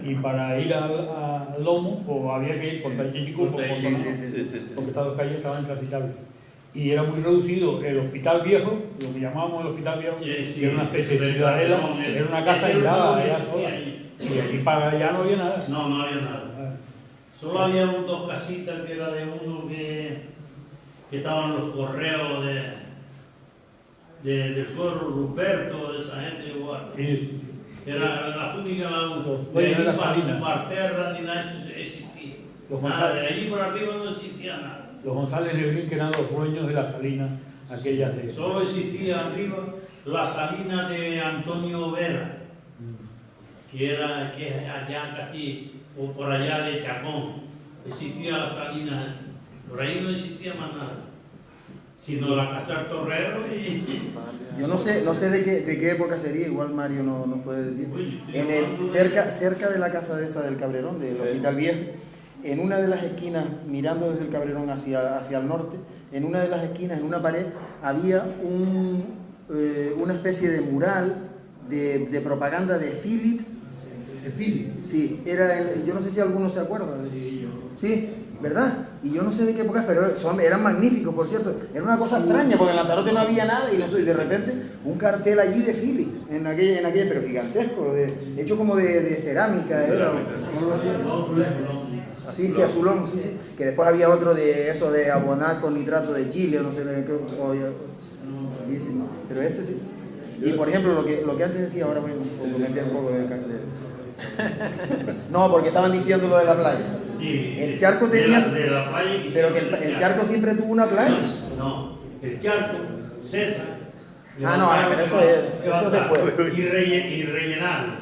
Y para ir al Lomo, pues había que ir por Taiche Chico, porque estas dos calles estaban intransitables. Y era muy reducido. El Hospital Viejo, lo que llamábamos el Hospital Viejo, que era una especie de ciudadela, era una casa aislada, era sola. Y aquí para allá no había nada. No había nada. Solo había dos casitas que era de uno que estaban los correos del suegro Ruperto, de esa gente igual. Sí. Era las únicas, de ahí la Salina. Parterra ni nada de eso existía. Nada, de allí por arriba no existía nada. Los González Lebrín, que eran los dueños de la salina, aquellas de... Solo existía arriba la salina de Antonio Vera, que allá casi, o por allá de Chacón, existía la salina así. Por ahí no existía más nada, sino la casa del Torrero y... Yo no sé de qué época sería, igual Mario nos puede decir. Cerca de la casa de esa del Cabrerón, del Hospital Viejo, en una de las esquinas, mirando desde el Cabrerón hacia el norte, en una de las esquinas, en una pared, había una especie de mural de propaganda de Philips. ¿De Philips? Sí, yo no sé si alguno se acuerda. Sí, ¿verdad? Y yo no sé de qué época, pero eran magníficos, por cierto. Era una cosa extraña, porque en Lanzarote no había nada y de repente un cartel allí de Philips, en aquella pero gigantesco, hecho como de cerámica. Algo así. Sí, azulón, sí. Que después había otro de eso de abonar con nitrato de Chile, no sé qué. Pero este sí. Y por ejemplo, lo que antes decía, ahora voy a comentar un poco de... No, porque estaban diciendo lo de la playa. Sí, el charco tenía... de la playa, pero que el charco siempre tuvo una playa. No, el charco, César. Pero eso es después. Y rellenaron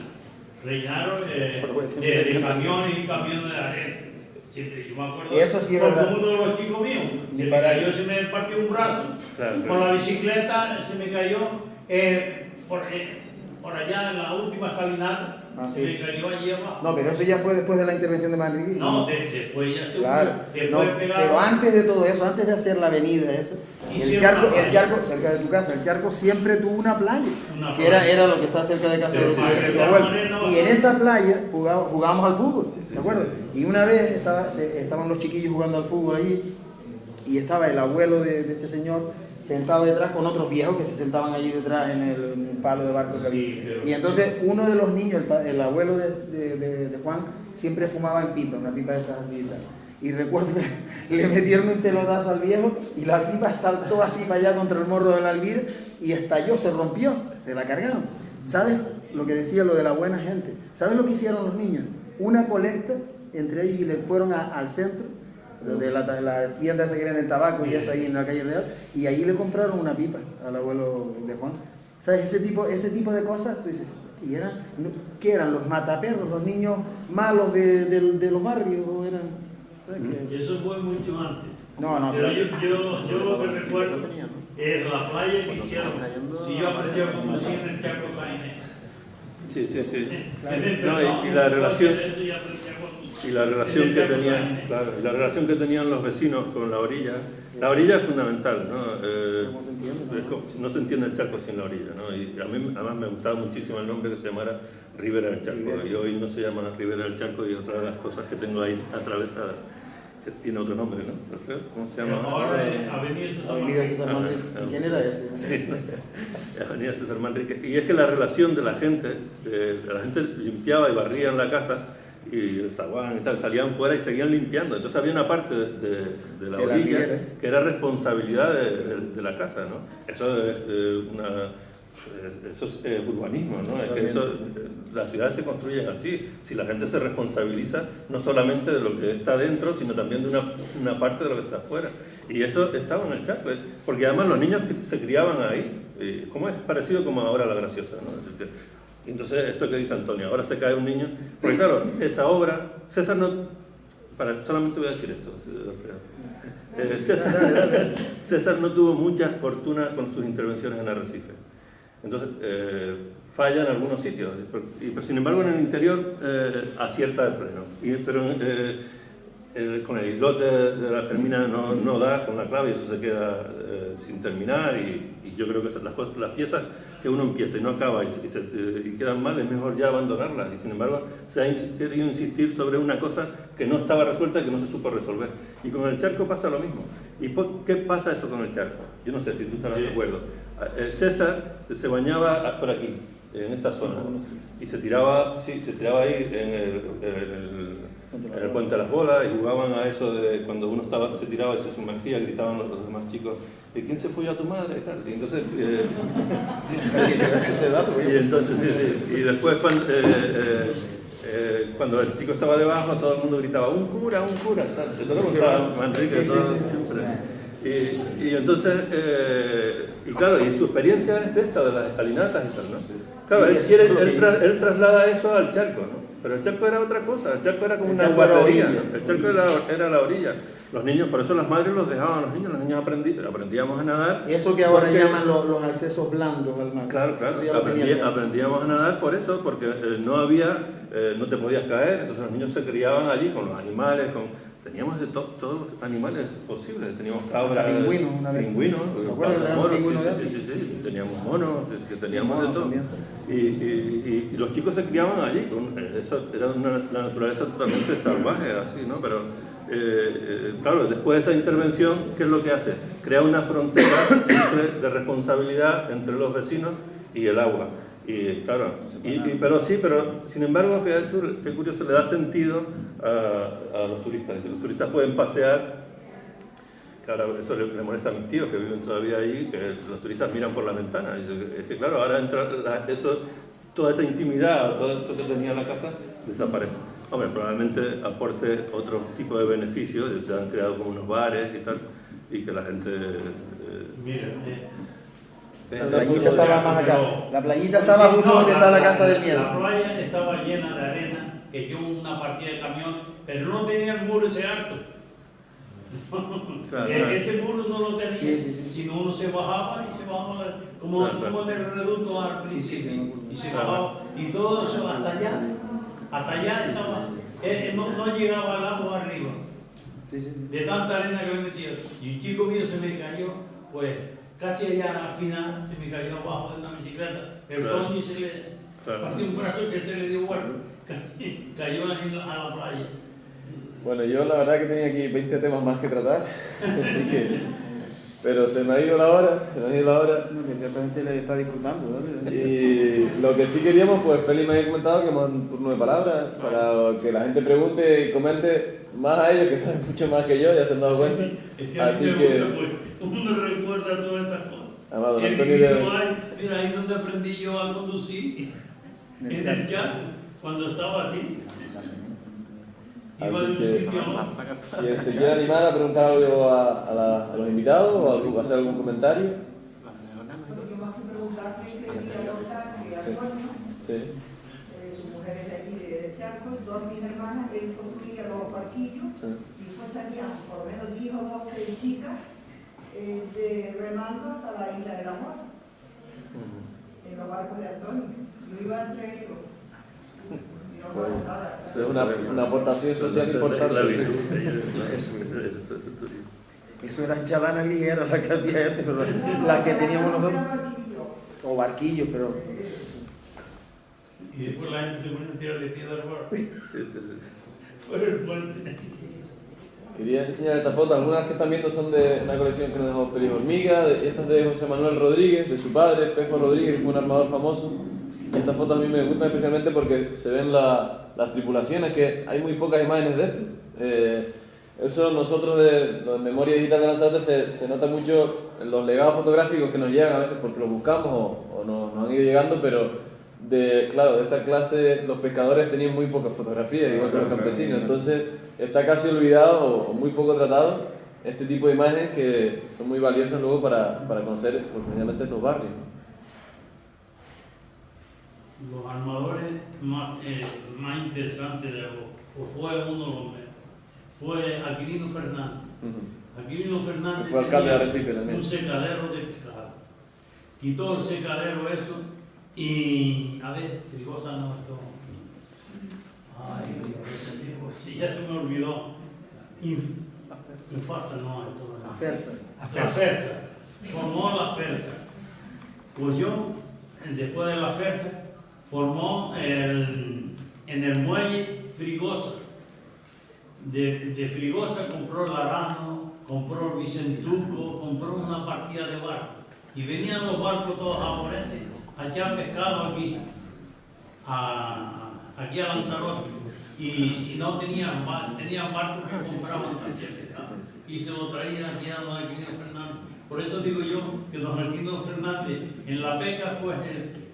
de camiones y camiones de arena. Yo me acuerdo, eso sí es verdad. Uno de los chicos míos se me cayó, se me partió un brazo. Con la bicicleta se me cayó por allá en la última escalinata. Se me cayó allí abajo. No, pero eso ya fue después de la intervención de Madrid. No, después ya se claro. Pero antes de todo eso, antes de hacer la avenida esa, el charco, cerca de tu casa, el charco siempre tuvo una playa, que era lo que está cerca de casa de tu abuelo. Y en esa playa jugábamos al fútbol, ¿te acuerdas? Y una vez estaban los chiquillos jugando al fútbol allí, y estaba el abuelo de este señor sentado detrás con otros viejos que se sentaban allí detrás en el palo de barco que había. Sí, pero- Y entonces uno de los niños, el abuelo de Juan, siempre fumaba en pipa, una pipa de esas así y tal. Y recuerdo que le metieron un pelotazo al viejo y la pipa saltó así para allá contra el morro del albir y estalló, se rompió, se la cargaron. ¿Sabes lo que decía lo de la buena gente? ¿Sabes lo que hicieron los niños? Una colecta entre ellos y le fueron al centro, de la tienda esa que venden tabaco y eso ahí en la calle Real, y ahí le compraron una pipa al abuelo de Juan. ¿Sabes? Ese tipo de cosas, tú dices, y eran, ¿qué eran? ¿Los mataperros, los niños malos de los barrios? ¿O eran, ¿sabes qué? Y eso fue mucho antes. No, Pero yo lo que recuerdo es la playa que hicieron. Si yo aprendí a conducir en el Chaco Sainés. Sí. No, y la relación... Y la relación que tenían, claro, y la relación que tenían los vecinos con la orilla es fundamental, ¿no? ¿Cómo se entiende? No se entiende el charco sin la orilla, ¿no? Y a mí además me gustaba muchísimo el nombre que se llamara Ribera del Charco, y hoy no se llama Ribera del Charco, y otra de las cosas que tengo ahí atravesadas, que tiene otro nombre, ¿no? ¿Cómo se llama? Ahora es Avenida César Manrique. ¿Quién era ese? Sí, no sé. Avenida César Manrique. Y es que la relación de la gente limpiaba y barría en la casa, y zaguán y tal, salían fuera y seguían limpiando. Entonces había una parte de la orilla que era responsabilidad de la casa, ¿no? Eso es urbanismo, ¿no? Es que las ciudades se construyen así. Si la gente se responsabiliza no solamente de lo que está dentro, sino también de una parte de lo que está afuera. Y eso estaba en el Charco, porque además los niños se criaban ahí, como es parecido como ahora La Graciosa, ¿no? Es decir, entonces, esto que dice Antonio, ahora se cae un niño, porque claro, esa obra, César solamente voy a decir esto, César no tuvo mucha fortuna con sus intervenciones en Arrecife. Entonces, falla en algunos sitios, pero sin embargo en el interior acierta de pleno. Pero con el islote de la Fermina no da con la clave y eso se queda sin terminar, y yo creo que las piezas que uno empieza y no acaba y quedan mal, es mejor ya abandonarlas, y sin embargo se ha querido insistir sobre una cosa que no estaba resuelta y que no se supo resolver. Y con el Charco pasa lo mismo. ¿Y qué pasa eso con el Charco? Yo no sé si tú estarás de acuerdo. César se bañaba por aquí, en esta zona, y se tiraba ahí en el Puente de las Bolas, y jugaban a eso de cuando uno se tiraba y se sumergía, gritaban los demás chicos, ¿y quién se fue a tu madre? Y entonces, y entonces y después cuando el chico estaba debajo, todo el mundo gritaba, un cura, tal. Eso lo contaba Manrique siempre. Y entonces, y claro, y su experiencia es de esta, de las escalinatas y tal, ¿no? Claro, él traslada eso al Charco, ¿no? Pero el Charco era otra cosa, el Charco era como una guardería, ¿no? El Charco era la orilla. Los niños, por eso las madres los dejaban a los niños aprendíamos a nadar. Eso que ahora llaman los accesos blandos al mar. Claro, aprendíamos a nadar por eso, porque no te podías caer, entonces los niños se criaban allí con los animales, teníamos de todos los animales posibles, teníamos cabras, pingüinos, sí, teníamos monos, teníamos de todo. Y los chicos se criaban allí, eso era la naturaleza totalmente salvaje, así, ¿no? Pero claro, después de esa intervención, ¿qué es lo que hace? Crea una frontera de responsabilidad entre los vecinos y el agua. Y claro, pero sin embargo, fíjate tú, qué curioso, le da sentido a los turistas. Los turistas pueden pasear, claro, eso le molesta a mis tíos que viven todavía ahí, que los turistas miran por la ventana. Es que claro, ahora entra toda esa intimidad, todo esto que tenía la casa, desaparece. Hombre, probablemente aporte otro tipo de beneficios, se han creado como unos bares y tal, y que la gente... La playita estaba más acá. La playita estaba justo donde está la casa del miedo. La playa estaba llena de arena, que dio una partida de camión, pero no tenía el muro ese alto. Ese muro no lo tenía, sino uno se bajaba y se bajaba como en el reducto al principio, y se bajaba, y todo eso hasta allá estaba, no llegaba al agua arriba, de tanta arena que me metía. Y un chico mío se me cayó, pues casi allá al final se me cayó abajo de una bicicleta, pero Tony se le partió un brazo que se le dio vuelta, cayó a la playa. Bueno, yo la verdad que tenía aquí 20 temas más que tratar, así que... Pero se me ha ido la hora, No, que cierta gente le está disfrutando, ¿no? Y lo que sí queríamos, pues Félix me había comentado que hemos un turno de palabras para que la gente pregunte y comente más a ellos, que saben mucho más que yo, ya se han dado cuenta. Es que Así a mí que... me gusta, pues, uno recuerda todas estas cosas. Además, don El Antonio video, de... mira, ahí es donde aprendí yo a conducir, en el chat, cuando estaba así. Iba de un Así que- sitio a otro. Quien se quiera animar a preguntar algo a los invitados o hacer algún comentario. Porque más que preguntarle que quería contar que Antonio, Sí. su mujer es de allí de Charco, y todas mis hermanas, él construía los barquillos y después salían por lo menos 10 o 12 chicas de remando hasta la isla del amor, en los barcos de Antonio. Yo iba entre ellos. Y no pasa nada. Es una aportación social importante. Eso eran chalanas ligeras las que hacía este, pero las que teníamos nosotros. O barquillos, pero... Y después la gente se pone a tirarle piedra al barco. Por el puente. Quería enseñar esta foto. Algunas que están viendo son de una colección que nos dejó Félix Hormiga. Esta es de José Manuel Rodríguez, de su padre, Fefo Rodríguez, que fue un armador famoso. Y esta foto a mí me gusta especialmente porque se ven las tripulaciones, que hay muy pocas imágenes de esto. Eso nosotros de Memoria Digital de Lanzarote se nota mucho en los legados fotográficos que nos llegan a veces porque los buscamos o nos han ido llegando, pero claro, de esta clase los pescadores tenían muy pocas fotografías, igual que los campesinos, entonces está casi olvidado o muy poco tratado este tipo de imágenes que son muy valiosas luego para conocer precisamente estos barrios. Los armadores más interesantes o fue uno de los mejores, fue Aquilino Fernández. Aquilino Fernández Fue alcalde de tenía Arrecife también. un secadero de pescado. Quitó el secadero eso y, a ver, Frigosa no esto. Ay, Dios, ese tipo, sí, ya se me olvidó. Infasa no, esto no. La Fersa. La Fersa. Formó la Fersa. Pues yo, después de la Fersa, formó en el muelle Frigosa. De Frigosa compró Larano, compró Vicentuco, compró una partida de barcos. Y venían los barcos todos japoneses a echar pescado aquí a Lanzarote. Y no tenían barcos que compraban también pescado. Y se lo traían aquí a don Aquilino Fernández. Por eso digo yo que don Aquilino Fernández en la pesca fue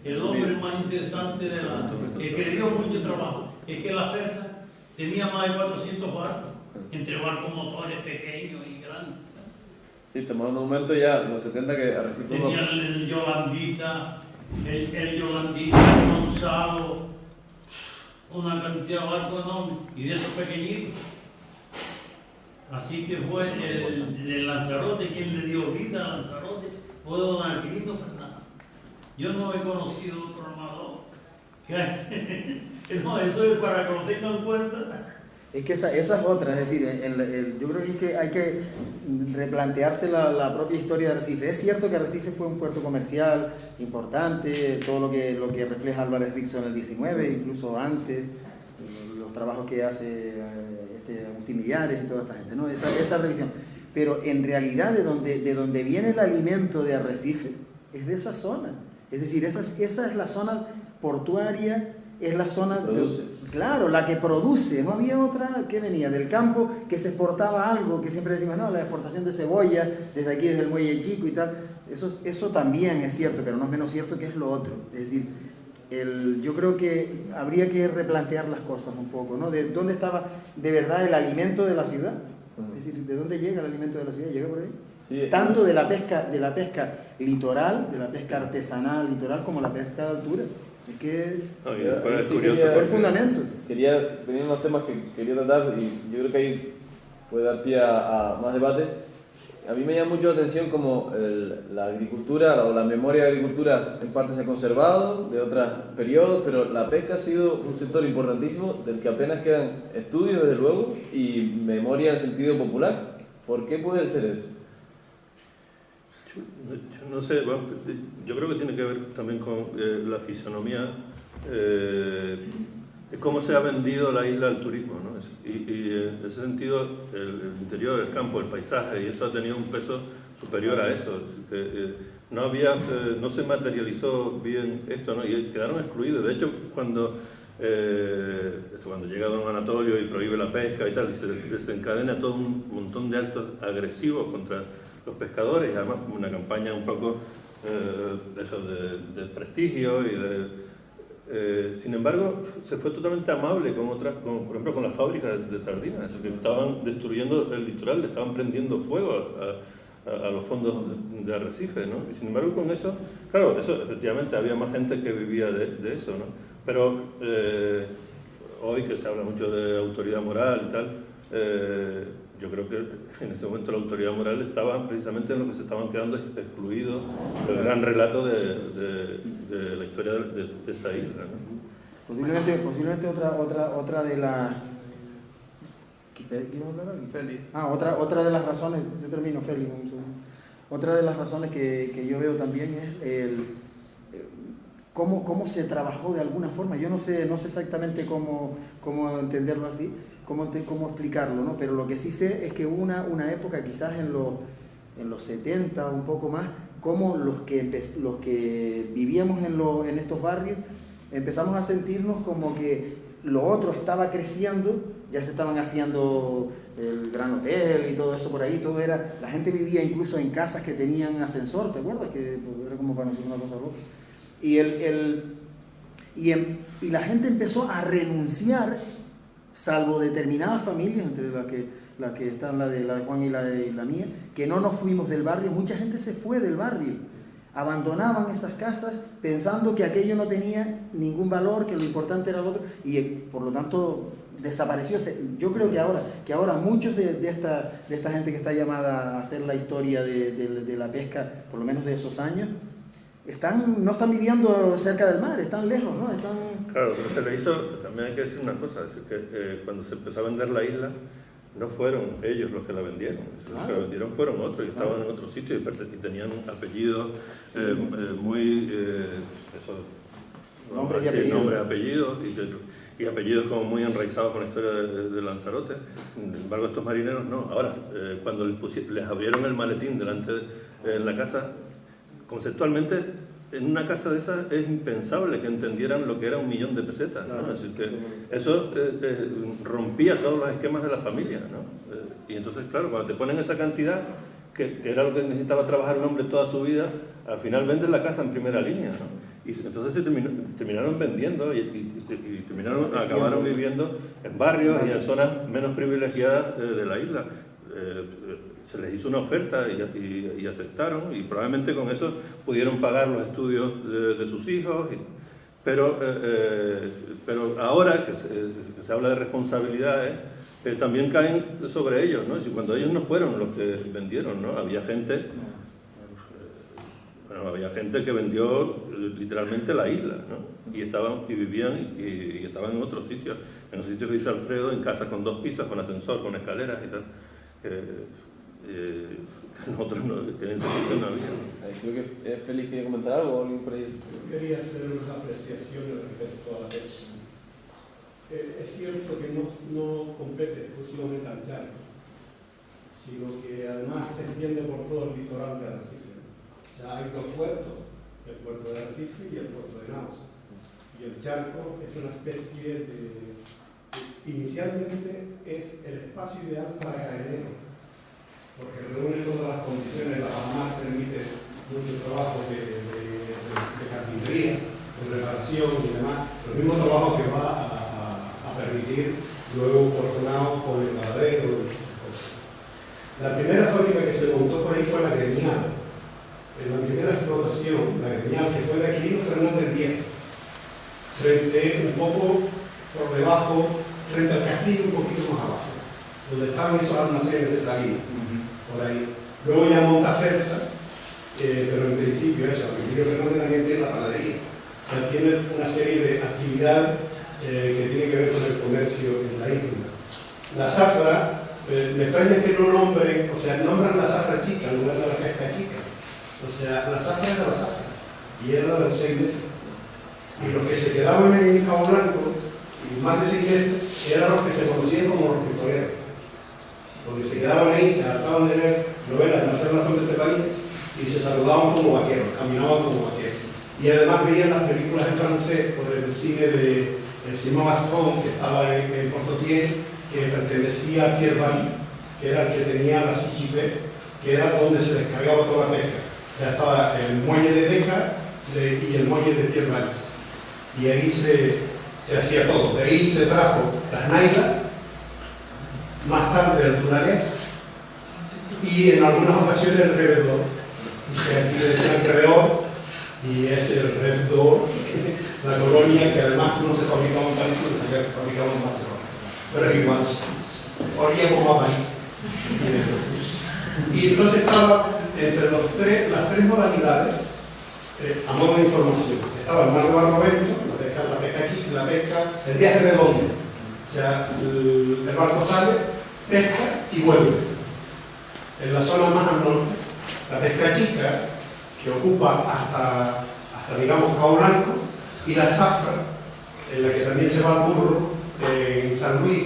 el hombre más interesante el que le dio mucho trabajo. Es que la Fersa tenía más de 400 barcos, entre barcos motores pequeños y grandes. Sí, estamos en un momento ya, los 70, que Arrecife... Tenía el Yolandita, el Yolandita, el Gonzalo, una cantidad de barcos enormes, y de esos pequeñitos. Así que fue el Lanzarote, quien le dio vida a Lanzarote, fue don Aquilino Fernández. Yo no he conocido otro armador. No, eso es para que lo tengan en cuenta. Es que esa es otra, es decir, yo creo que hay que replantearse la propia historia de Arrecife. Es cierto que Arrecife fue un puerto comercial importante, todo lo que refleja Álvarez Rickson en el 19, incluso antes, los trabajos que hace Agustín Millares y toda esta gente, ¿no? Esa revisión. Pero en realidad de donde viene el alimento de Arrecife es de esa zona. Es decir, esa es la zona portuaria, es la zona, claro, la que produce. No había otra que venía del campo, que se exportaba algo, que siempre decimos, no, la exportación de cebolla, desde aquí, desde el Muelle Chico y tal. Eso también es cierto, pero no es menos cierto que es lo otro. Es decir, yo creo que habría que replantear las cosas un poco, ¿no? De dónde estaba de verdad el alimento de la ciudad. Es decir, ¿de dónde llega el alimento de la ciudad? ¿Llega por ahí? Sí, tanto de la pesca litoral, de la pesca artesanal litoral, como la pesca de altura. Es que No, y después es sí, curioso. es el fundamento. Tenía unos temas que quería tratar y yo creo que ahí puede dar pie a más debate. A mí me llama mucho la atención como la agricultura o la memoria de agricultura en parte se ha conservado de otros periodos, pero la pesca ha sido un sector importantísimo del que apenas quedan estudios, desde luego, y memoria en el sentido popular. ¿Por qué puede ser eso? Yo no sé, yo creo que tiene que ver también con la fisonomía cómo se ha vendido la isla al turismo, ¿no? Y en ese sentido el interior, el campo, el paisaje, y eso ha tenido un peso superior a eso. No se materializó bien esto, ¿no? Y quedaron excluidos. De hecho, cuando llega don Anatolio y prohíbe la pesca y tal, y se desencadena todo un montón de actos agresivos contra los pescadores, y además una campaña un poco de prestigio y sin embargo, se fue totalmente amable con otras, por ejemplo, con las fábricas de sardinas, que estaban destruyendo el litoral, le estaban prendiendo fuego a los fondos de arrecife, ¿no? Y sin embargo, con eso, claro, eso efectivamente había más gente que vivía de eso, ¿no? Pero hoy que se habla mucho de autoridad moral y tal, yo creo que en ese momento la autoridad moral estaba precisamente en lo que se estaban quedando excluidos del gran relato de la historia de esta isla, ¿no? Posiblemente otra de las... otra de las razones, yo termino, Félix, un segundo. Otra de las razones que yo veo también es cómo se trabajó de alguna forma. Yo no sé exactamente cómo entenderlo así, cómo explicarlo, ¿no? Pero lo que sí sé es que hubo una época, quizás en los 70 o un poco más, como los que vivíamos en estos barrios empezamos a sentirnos como que lo otro estaba creciendo, ya se estaban haciendo el Gran Hotel y todo eso por ahí, la gente vivía incluso en casas que tenían ascensor, ¿te acuerdas? Que era como para nosotros una cosa loca. Y la gente empezó a renunciar, salvo determinadas familias, entre las que están la de Juan y la mía, que no nos fuimos del barrio. Mucha gente se fue del barrio, abandonaban esas casas pensando que aquello no tenía ningún valor, que lo importante era lo otro, y por lo tanto desapareció. Yo creo que ahora muchos de esta gente que está llamada a hacer la historia de la pesca, por lo menos de esos años, no están viviendo cerca del mar, están lejos, ¿no? Claro, pero se le hizo, también hay que decir una cosa, es que cuando se empezó a vender la isla, no fueron ellos los que la vendieron, los que la vendieron fueron otros, y estaban en otro sitio y tenían apellidos muy... Nombres y apellidos, y apellidos como muy enraizados con la historia de Lanzarote. Sin embargo, estos marineros no. Ahora, cuando les abrieron el maletín delante en la casa, conceptualmente, en una casa de esas es impensable que entendieran lo que era 1.000.000 de pesetas, ¿no? Es decir, que eso rompía todos los esquemas de la familia, ¿no? Y entonces, claro, cuando te ponen esa cantidad, que era lo que necesitaba trabajar un hombre toda su vida, al final venden la casa en primera línea, ¿no? Y entonces terminaron vendiendo y acabaron viviendo en barrios y en zonas menos privilegiadas de la isla. Se les hizo una oferta y aceptaron, y probablemente con eso pudieron pagar los estudios de sus hijos, pero ahora que se habla de responsabilidades, también caen sobre ellos, ¿no? Y cuando ellos no fueron los que vendieron, ¿no? Había gente que vendió literalmente la isla, ¿no? Y vivían y estaban en otros sitios, en los sitios que dice Alfredo, en casas con 2 pisos, con ascensor, con escaleras y tal. Nosotros que en ese sitio no había. Creo que Félix quería comentar algo o alguien por ahí. Yo quería hacer unas apreciaciones respecto a la pesca. Es cierto que no compete exclusivamente al charco, sino que además se extiende por todo el litoral de Arrecife. O sea, hay 2 puertos, el puerto de Arrecife y el puerto de Naos. Y el charco es una especie inicialmente es el espacio ideal para cadeneros, porque reúne todas las condiciones, la Bahamar permite muchos trabajos de carpintería, de reparación y demás, el mismo trabajo que va a permitir luego Puerto Naos con el lavadero y esas cosas. La primera fábrica que se montó por ahí fue la Gremial. En la primera explotación, la Gremial, que fue de Aquilino Fernández Viejo, frente un poco por debajo, frente al castillo, un poquito más abajo, donde estaban esos almacenes de salida, por ahí. Luego ya monta Fersa, pero en principio eso, Aquilino Fernández también tiene la panadería. O sea, tiene una serie de actividades que tiene que ver con el comercio en la isla. La zafra, me extraña que no nombren, o sea, nombran la zafra chica en lugar de la pesca chica. O sea, la zafra era la zafra, y era la de los 6 meses. Y los que se quedaban en Cabo Blanco, y más de 6 meses, eran los que se conocían como los pistoleros. Porque se quedaban ahí, se adaptaban de leer novelas de Marcel Lafont de Estefanía y se saludaban como vaqueros, caminaban como vaqueros. Y además veían las películas en francés por el cine de Simon Aston, que estaba en Portotier, que pertenecía a Pierre Valli, que era el que tenía la CGP, que era donde se descargaba toda la pesca. O sea, estaba el muelle de Deca y el muelle de Pierre Valli. Y ahí se hacía todo. De ahí se trajo las nailas, más tarde el Duralés, y en algunas ocasiones el Revedor. Aquí le decían Revedor, y es el Revedor, la colonia que además no se fabricaba en París, sino se fabricaba en Barcelona. Pero es igual, olía como a París. Y entonces estaba entre las tres modalidades, a modo de información. Estaba el mar de Barlovento, la pesca chica, la pesca, el viaje redondo. O sea, el barco sale, pesca y vuelve. En la zona más al norte, la pesca chica, que ocupa hasta digamos, Cabo Blanco, y la zafra, en la que también se va al burro, en San Luis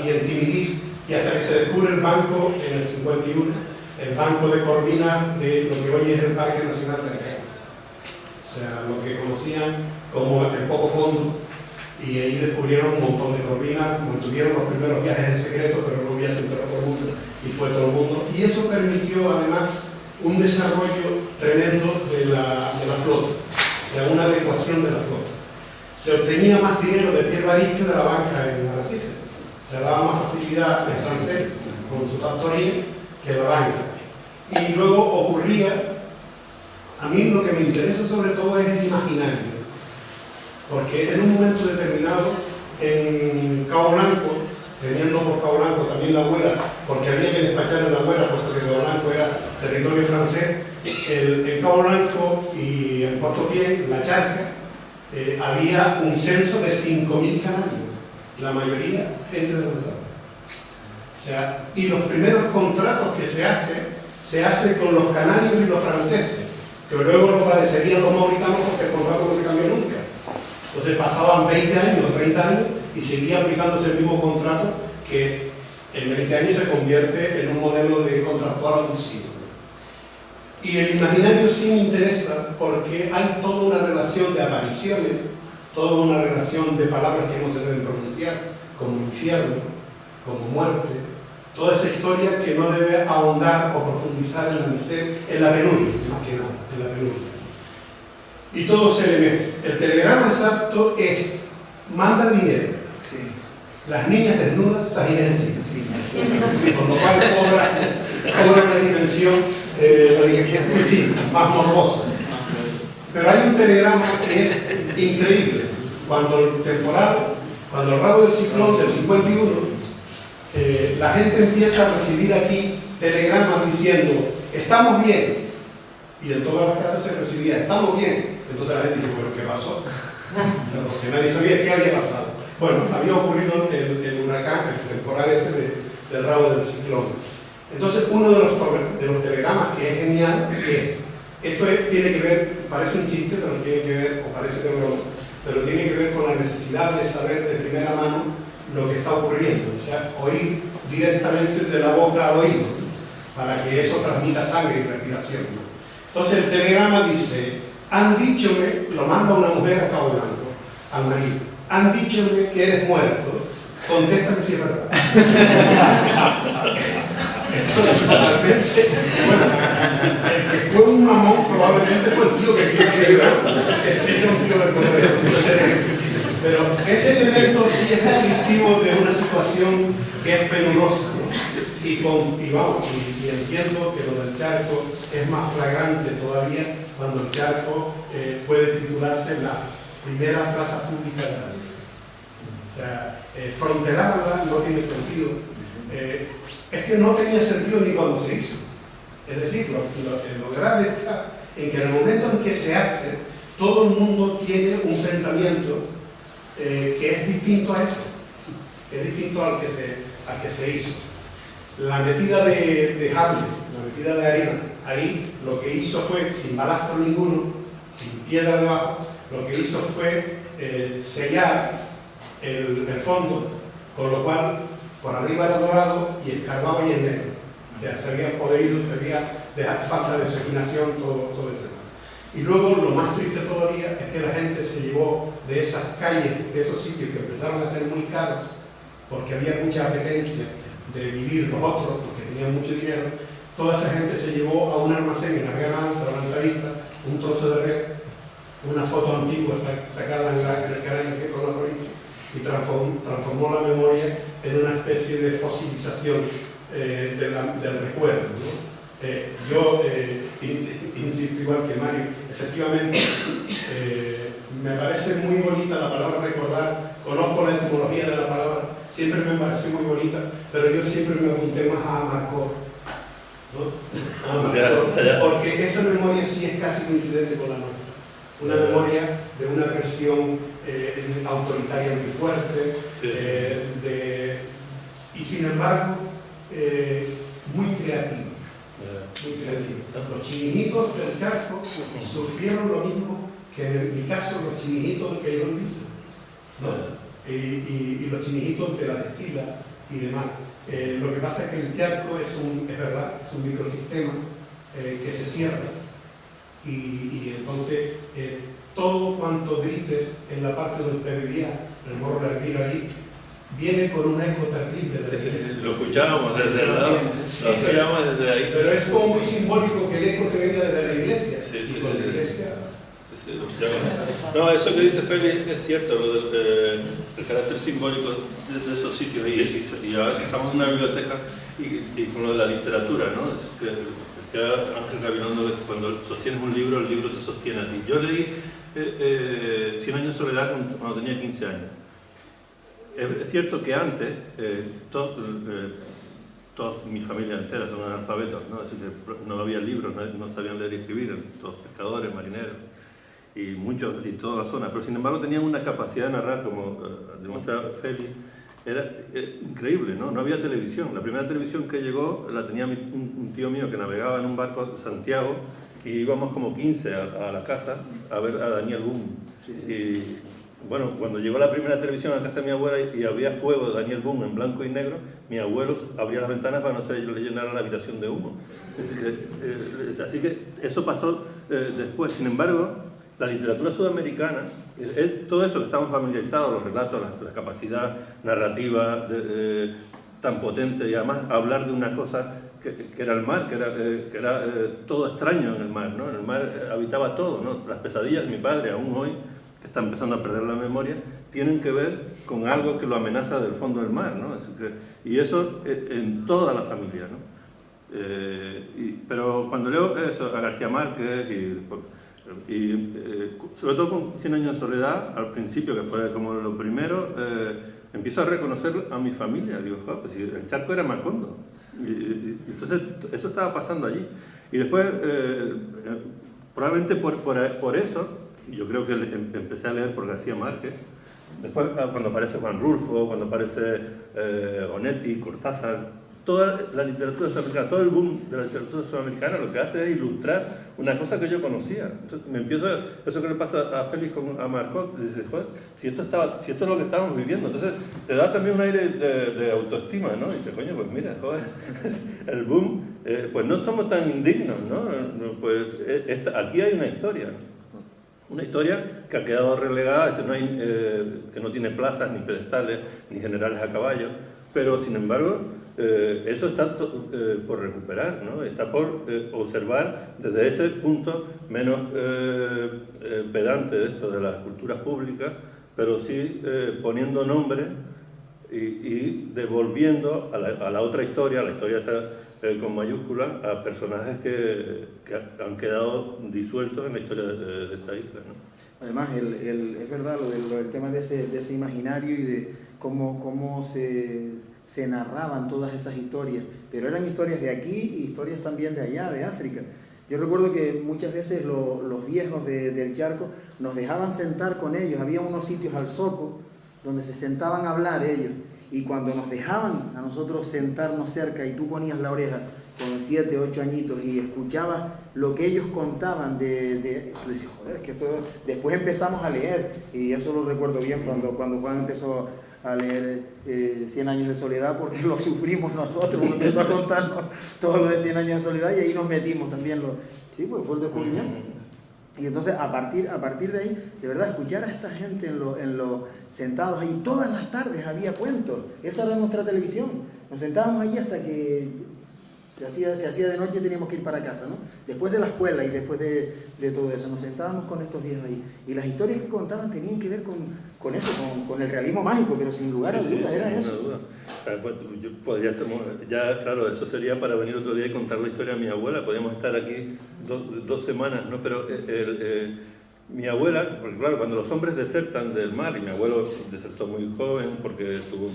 y en Timiris, y hasta que se descubre el banco en el 51, el banco de Corvina de lo que hoy es el Parque Nacional de Arcaña. O sea, lo que conocían como el poco fondo, y ahí descubrieron un montón de corvinas, mantuvieron los primeros viajes en secreto, pero luego ya se enteró todo el mundo y fue todo el mundo. Y eso permitió además un desarrollo tremendo de la flota, o sea, una adecuación de la flota. Se obtenía más dinero de Pierre Valli que de la banca en Arrecife. Se daba más facilidad en francés con su factoría que la banca. Y luego ocurría, a mí lo que me interesa sobre todo es el imaginario. Porque en un momento determinado, en Cabo Blanco, teniendo por Cabo Blanco también la Güera, porque había que despachar en la Güera, puesto que Cabo Blanco era territorio francés, en Cabo Blanco y en Portotier, la Charca, había un censo de 5.000 canarios, la mayoría gente de Lanzarote. O sea, y los primeros contratos que se hace con los canarios y los franceses, que luego lo padecerían los mauritanos porque el contrato no se cambió nunca. Entonces pasaban 20 años o 30 años y seguía aplicándose el mismo contrato que en 20 años se convierte en un modelo de contractual abusivo. Y el imaginario sí me interesa porque hay toda una relación de apariciones, toda una relación de palabras que no se deben pronunciar, como infierno, como muerte, toda esa historia que no debe ahondar o profundizar en la miseria, en la penuria, más que nada, en la penuria. Y todo ese elemento. El telegrama exacto es, manda dinero. Sí. Las niñas desnudas, sajirenses. Sí. Con lo cual cobra una dimensión más morbosa. Pero hay un telegrama que es increíble. Cuando el rabo del ciclón del 51, la gente empieza a recibir aquí telegramas diciendo, estamos bien. Y en todas las casas se recibía, estamos bien. Entonces la gente dice, bueno, ¿qué pasó? Porque nadie sabía qué había pasado. Bueno, había ocurrido el huracán, el temporal ese del rabo del ciclón. Entonces uno de los telegramas que es genial es, tiene que ver, parece un chiste, pero tiene que ver, o parece que broma, pero tiene que ver con la necesidad de saber de primera mano lo que está ocurriendo, o sea, oír directamente de la boca al oído, para que eso transmita sangre y respiración. Entonces el telegrama dice, han dichome, lo manda una mujer a Cabo Blanco, al marido, han dichome que eres muerto, contéstame si es verdad. Bueno, el que fue un mamón probablemente fue el tío que ese era un tío del correo. Pero ese elemento sí es descriptivo de una situación que es penurosa, ¿no? Y entiendo que lo del Charco es más flagrante todavía cuando el Charco puede titularse la primera plaza pública de la ciudad. O sea, fronterarla no tiene sentido. Es que no tenía sentido ni cuando se hizo. Es decir, lo grave está en que en el momento en que se hace, todo el mundo tiene un pensamiento que es distinto a eso, es distinto al que se hizo. La metida de Hamlet, la metida de arena, ahí lo que hizo fue, sin balastro ninguno, sin piedra debajo, lo que hizo fue sellar el fondo, con lo cual por arriba era dorado y escarbado y en negro. O sea, se había podrido, se había dejado falta de oxigenación, todo eso. Y luego lo más triste todavía es que la gente se llevó de esas calles, de esos sitios que empezaron a ser muy caros, porque había mucha apetencia de vivir los otros, porque tenían mucho dinero. Toda esa gente se llevó a un almacén en Arganal, Vista, un trozo de red, una foto antigua sacada en el canal de con la provincia, y transformó la memoria en una especie de fosilización del recuerdo, ¿no? Yo insisto igual que Mario, efectivamente me parece muy bonita la palabra recordar, conozco la etimología de la palabra, siempre me pareció muy bonita, pero yo siempre me apunté más a Amarcor, ¿no? A Amarcor, porque esa memoria sí es casi coincidente con la nuestra, una memoria de una presión autoritaria muy fuerte, y sin embargo muy creativa. Muy creativo. Los chinijitos del Charco sufrieron lo mismo que en mi caso los chinijitos del Callejón Luisa, ¿no? Y los chinijitos de la Destila y demás. Lo que pasa es que el Charco es verdad, es un microsistema que se cierra y entonces todo cuanto grites en la parte donde usted vivía, en el Morro de Alvira allí, viene con un eco terrible de la iglesia. Lo escuchábamos desde el lado, lo hacíamos desde ahí. Pero es como muy simbólico que el eco que venga desde la iglesia. Sí, y con la iglesia. No, eso que dice Félix es cierto, lo el carácter simbólico de esos sitios. Y ahora estamos en una biblioteca y con lo de la literatura, ¿no? Es que decía Ángel Gabilondo que cuando sostienes un libro, el libro te sostiene a ti. Yo leí 100 años de soledad cuando tenía 15 años. Es cierto que antes toda mi familia entera son analfabetos, ¿no? Así que no había libros, no sabían leer y escribir, todos pescadores, marineros y muchos y toda la zona, pero sin embargo tenían una capacidad de narrar, como demostraba Félix, era increíble, ¿no? No había televisión. La primera televisión que llegó la tenía un tío mío que navegaba en un barco de Santiago y íbamos como 15 a la casa a ver a Daniel Boone. Y bueno, cuando llegó la primera televisión a casa de mi abuela y había fuego de Daniel Boone en blanco y negro, mi abuelo abría las ventanas para no se le llenara la habitación de humo. Así que eso pasó después. Sin embargo, la literatura sudamericana, todo eso que estamos familiarizados, los relatos, la capacidad narrativa tan potente y además hablar de una cosa que era el mar, que era todo extraño en el mar, ¿no? En el mar habitaba todo, ¿no? Las pesadillas de mi padre, aún hoy, que está empezando a perder la memoria, tienen que ver con algo que lo amenaza del fondo del mar, ¿no? Y eso en toda la familia, ¿no? Pero cuando leo eso, a García Márquez sobre todo con 100 años de soledad, al principio, que fue como lo primero, empiezo a reconocer a mi familia. Digo, pues el Charco era Macondo. Y entonces eso estaba pasando allí. Y después, probablemente por eso, yo creo que empecé a leer por García Márquez. Después, cuando aparece Juan Rulfo, cuando aparece Onetti, Cortázar, toda la literatura sudamericana, todo el boom de la literatura sudamericana lo que hace es ilustrar una cosa que yo conocía. Entonces, me empiezo, eso que le pasa a Félix a Marcot, dice, joder, si esto es lo que estábamos viviendo, entonces te da también un aire de autoestima, ¿no? Y dice, coño, pues mira, joder, el boom, pues no somos tan indignos, ¿no? Pues aquí hay una historia. Una historia que ha quedado relegada, que no tiene plazas, ni pedestales, ni generales a caballo, pero sin embargo eso está por recuperar, ¿no? Está por observar desde ese punto menos pedante de esto de las culturas públicas, pero sí poniendo nombre y devolviendo a la otra historia, a la historia esa con mayúsculas, a personajes que han quedado disueltos en la historia de esta isla, ¿no? Además, es verdad lo del tema de ese imaginario y de cómo se narraban todas esas historias, pero eran historias de aquí y historias también de allá, de África. Yo recuerdo que muchas veces los viejos del Charco nos dejaban sentar con ellos, había unos sitios al zoco donde se sentaban a hablar ellos, y cuando nos dejaban a nosotros sentarnos cerca y tú ponías la oreja, con 7, 8 añitos y escuchabas lo que ellos contaban tú dices, joder, es que esto... Después empezamos a leer, y eso lo recuerdo bien cuando Juan empezó a leer 100 años de soledad, porque lo sufrimos nosotros, porque empezó a contarnos todo lo de 100 años de soledad, y ahí nos metimos también. Sí, pues fue el descubrimiento. Y entonces a partir de ahí, de verdad, escuchar a esta gente sentados ahí, todas las tardes había cuentos. Esa era nuestra televisión. Nos sentábamos allí hasta que se hacía de noche y teníamos que ir para casa, ¿no? Después de la escuela y después de todo eso, nos sentábamos con estos viejos ahí. Y las historias que contaban tenían que ver con eso, con el realismo mágico, pero sin lugar a dudas, era eso. Duda. Yo podría ya, claro, eso sería para venir otro día y contar la historia de mi abuela. Podríamos estar aquí 2 semanas, ¿no? Pero mi abuela, porque claro, cuando los hombres desertan del mar, y mi abuelo desertó muy joven porque tuvo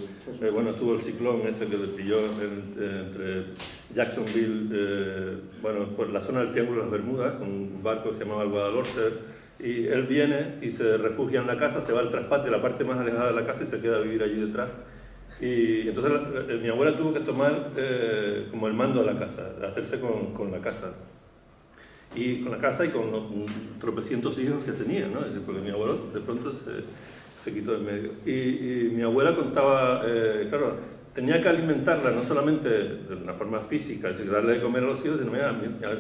el ciclón ese que le pilló entre Jacksonville, por la zona del Triángulo de las Bermudas, con un barco que se llamaba el Guadalhorce, y él viene y se refugia en la casa, se va al traspatio, la parte más alejada de la casa, y se queda a vivir allí detrás. Y entonces mi abuela tuvo que tomar como el mando de la casa, hacerse con la casa. Y con la casa y con los tropecientos hijos que tenía, ¿no? Es decir, porque mi abuelo de pronto se quitó de en medio. Y mi abuela contaba, claro, tenía que alimentarla no solamente de una forma física, es decir, darle de comer a los hijos, sino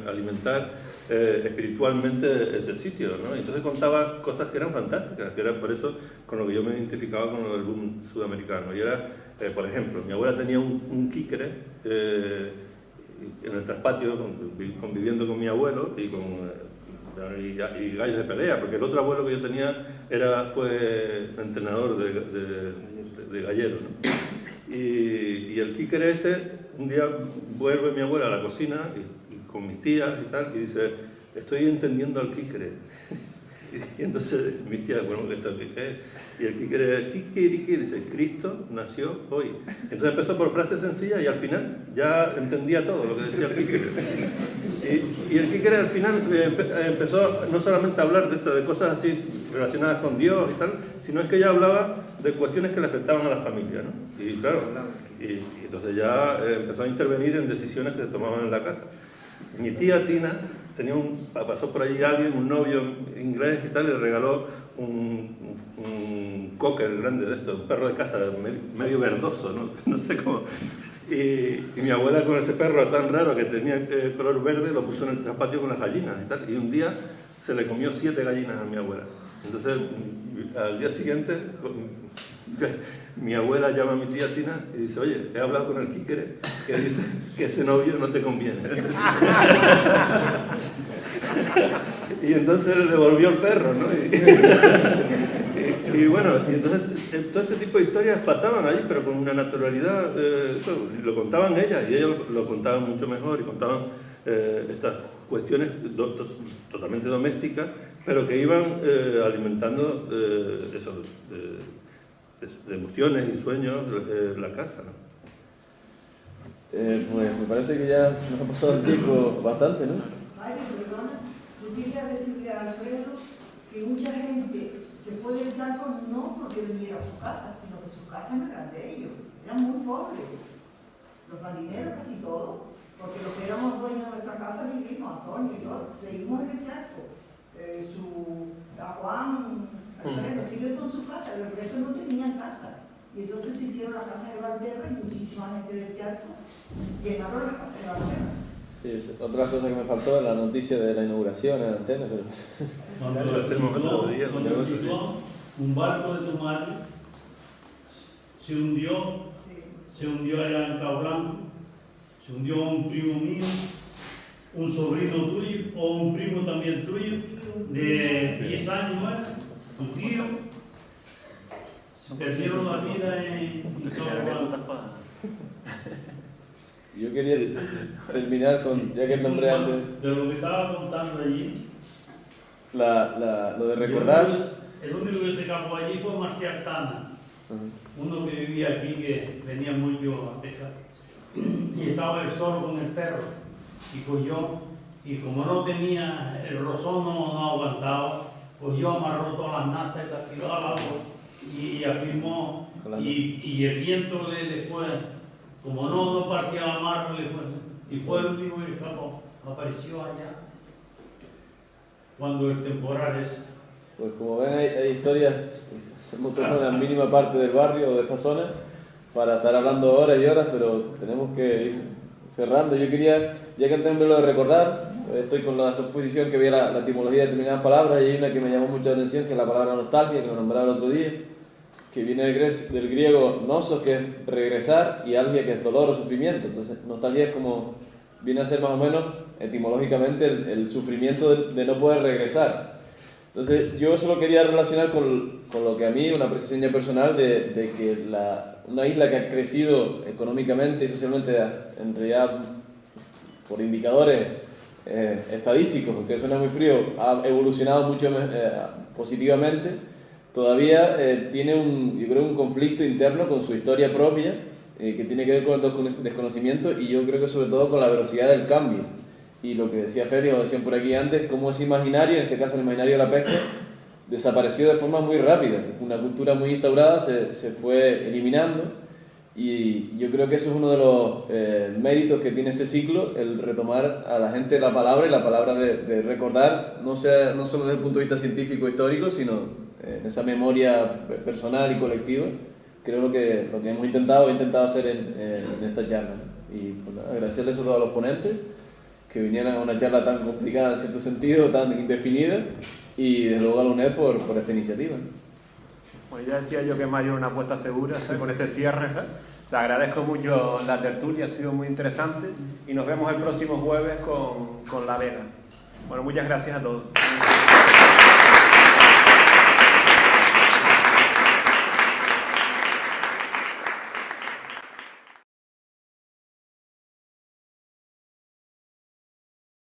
alimentar espiritualmente ese sitio, ¿no? Y entonces contaba cosas que eran fantásticas, que era por eso con lo que yo me identificaba con el boom sudamericano. Y era, por ejemplo, mi abuela tenía un kíkere en el traspatio, conviviendo con mi abuelo y gallos de pelea, porque el otro abuelo que yo tenía fue entrenador de galleros, ¿no? Y el kíkere un día vuelve mi abuela a la cocina y con mis tías y tal, y dice, estoy entendiendo al kíkere. Y entonces mis tías, bueno, ¿esto qué es? Y el kíkere, dice, Cristo nació hoy. Entonces empezó por frases sencillas y al final ya entendía todo lo que decía el kíkere. Y el kíkere al final empezó no solamente a hablar de cosas así relacionadas con Dios y tal, sino es que ella hablaba de cuestiones que le afectaban a la familia, ¿no? Y claro, y entonces ya empezó a intervenir en decisiones que se tomaban en la casa. Mi tía Tina pasó por allí un novio inglés y tal, y le regaló un cocker grande de esto, un perro de casa medio verdoso, no sé cómo. Y mi abuela con ese perro tan raro que tenía color verde lo puso en el traspatio con las gallinas y tal. Y un día se le comió 7 gallinas a mi abuela. Entonces al día siguiente mi abuela llama a mi tía Tina y dice, oye, he hablado con el kíkere que dice que ese novio no te conviene. Y entonces le devolvió el perro, ¿no? Y bueno, y entonces todo este tipo de historias pasaban allí, pero con una naturalidad, eso lo contaban ellas, y ellas lo contaban mucho mejor, y contaban estas cuestiones totalmente domésticas, pero que iban alimentando eso, de emociones y sueños la casa, ¿no? Pues me parece que ya se nos ha pasado el tiempo bastante, ¿no? Mario, perdona, yo quería decirle a Alfredo que mucha gente se fue del Chaco no porque viniera a su casa, sino que sus casas no eran de ellos, eran muy pobres. Los marineros casi todos, porque los que éramos dueños de nuestra casa vivimos, Antonio y yo, seguimos en el Chaco. A Juan, Alfredo, siguen con su casa, pero el resto no tenían casa. Y entonces se hicieron las casas de Valterra y muchísima gente del Chaco llenaron las casas de Valterra. Sí, es otra cosa que me faltó en la noticia de la inauguración en la antena, pero... Un barco de tu madre se hundió allá en Cabo Blanco, se hundió un primo mío, un sobrino tuyo o un primo también tuyo de 10 años más, tu tío, perdieron la vida en Cabo Blanco. Yo quería terminar con, ya que nombré antes... De lo que estaba contando allí. Lo de recordar... El único que se escapó allí fue Marcial Tana, uno que vivía aquí, que venía mucho a pescar. Y estaba él solo con el perro. Y pues yo, y como no tenía, el rozón no aguantaba, pues yo amarró todas las nazas y las tiró al agua y afirmó, y el viento le fue, como no partía la amarra, le fue, y fue el único que apareció allá cuando el temporal es. Pues como ven, hay historias, hemos tocado una mínima parte del barrio o de esta zona para estar hablando horas y horas, pero tenemos que ir cerrando. Yo quería, ya que antes lo de recordar, estoy con la exposición que vi la etimología de determinadas palabras, y hay una que me llamó mucho la atención, que es la palabra nostalgia, que lo nombraba el otro día, que viene del griego nosos, que es regresar, y algia, que es dolor o sufrimiento. Entonces, nostalgia es como, viene a ser más o menos etimológicamente el sufrimiento de no poder regresar. Entonces, yo eso lo quería relacionar con lo que a mí, una apreciación ya personal de que una isla que ha crecido económicamente y socialmente, en realidad por indicadores estadísticos, porque suena muy frío, ha evolucionado mucho positivamente, todavía tiene yo creo un conflicto interno con su historia propia, que tiene que ver con el desconocimiento, y yo creo que sobre todo con la velocidad del cambio. Y lo que decía Félix, o decían por aquí antes, cómo ese imaginario, en este caso el imaginario de la pesca, desapareció de forma muy rápida. Una cultura muy instaurada se fue eliminando, y yo creo que eso es uno de los méritos que tiene este ciclo, el retomar a la gente la palabra, y la palabra de recordar, no solo desde el punto de vista científico histórico, sino en esa memoria personal y colectiva. Creo lo que hemos intentado hacer en esta charla, ¿no? Y pues, agradecerles a todos los ponentes que vinieran a una charla tan complicada en cierto sentido, tan indefinida, y desde luego a la UNED por esta iniciativa, ¿no? Bueno, ya decía yo que Mario es una apuesta segura, ¿sabes? Con este cierre, ¿sabes? O sea, agradezco mucho la tertulia, ha sido muy interesante, y nos vemos el próximo jueves con La Vega. Bueno, muchas gracias a todos.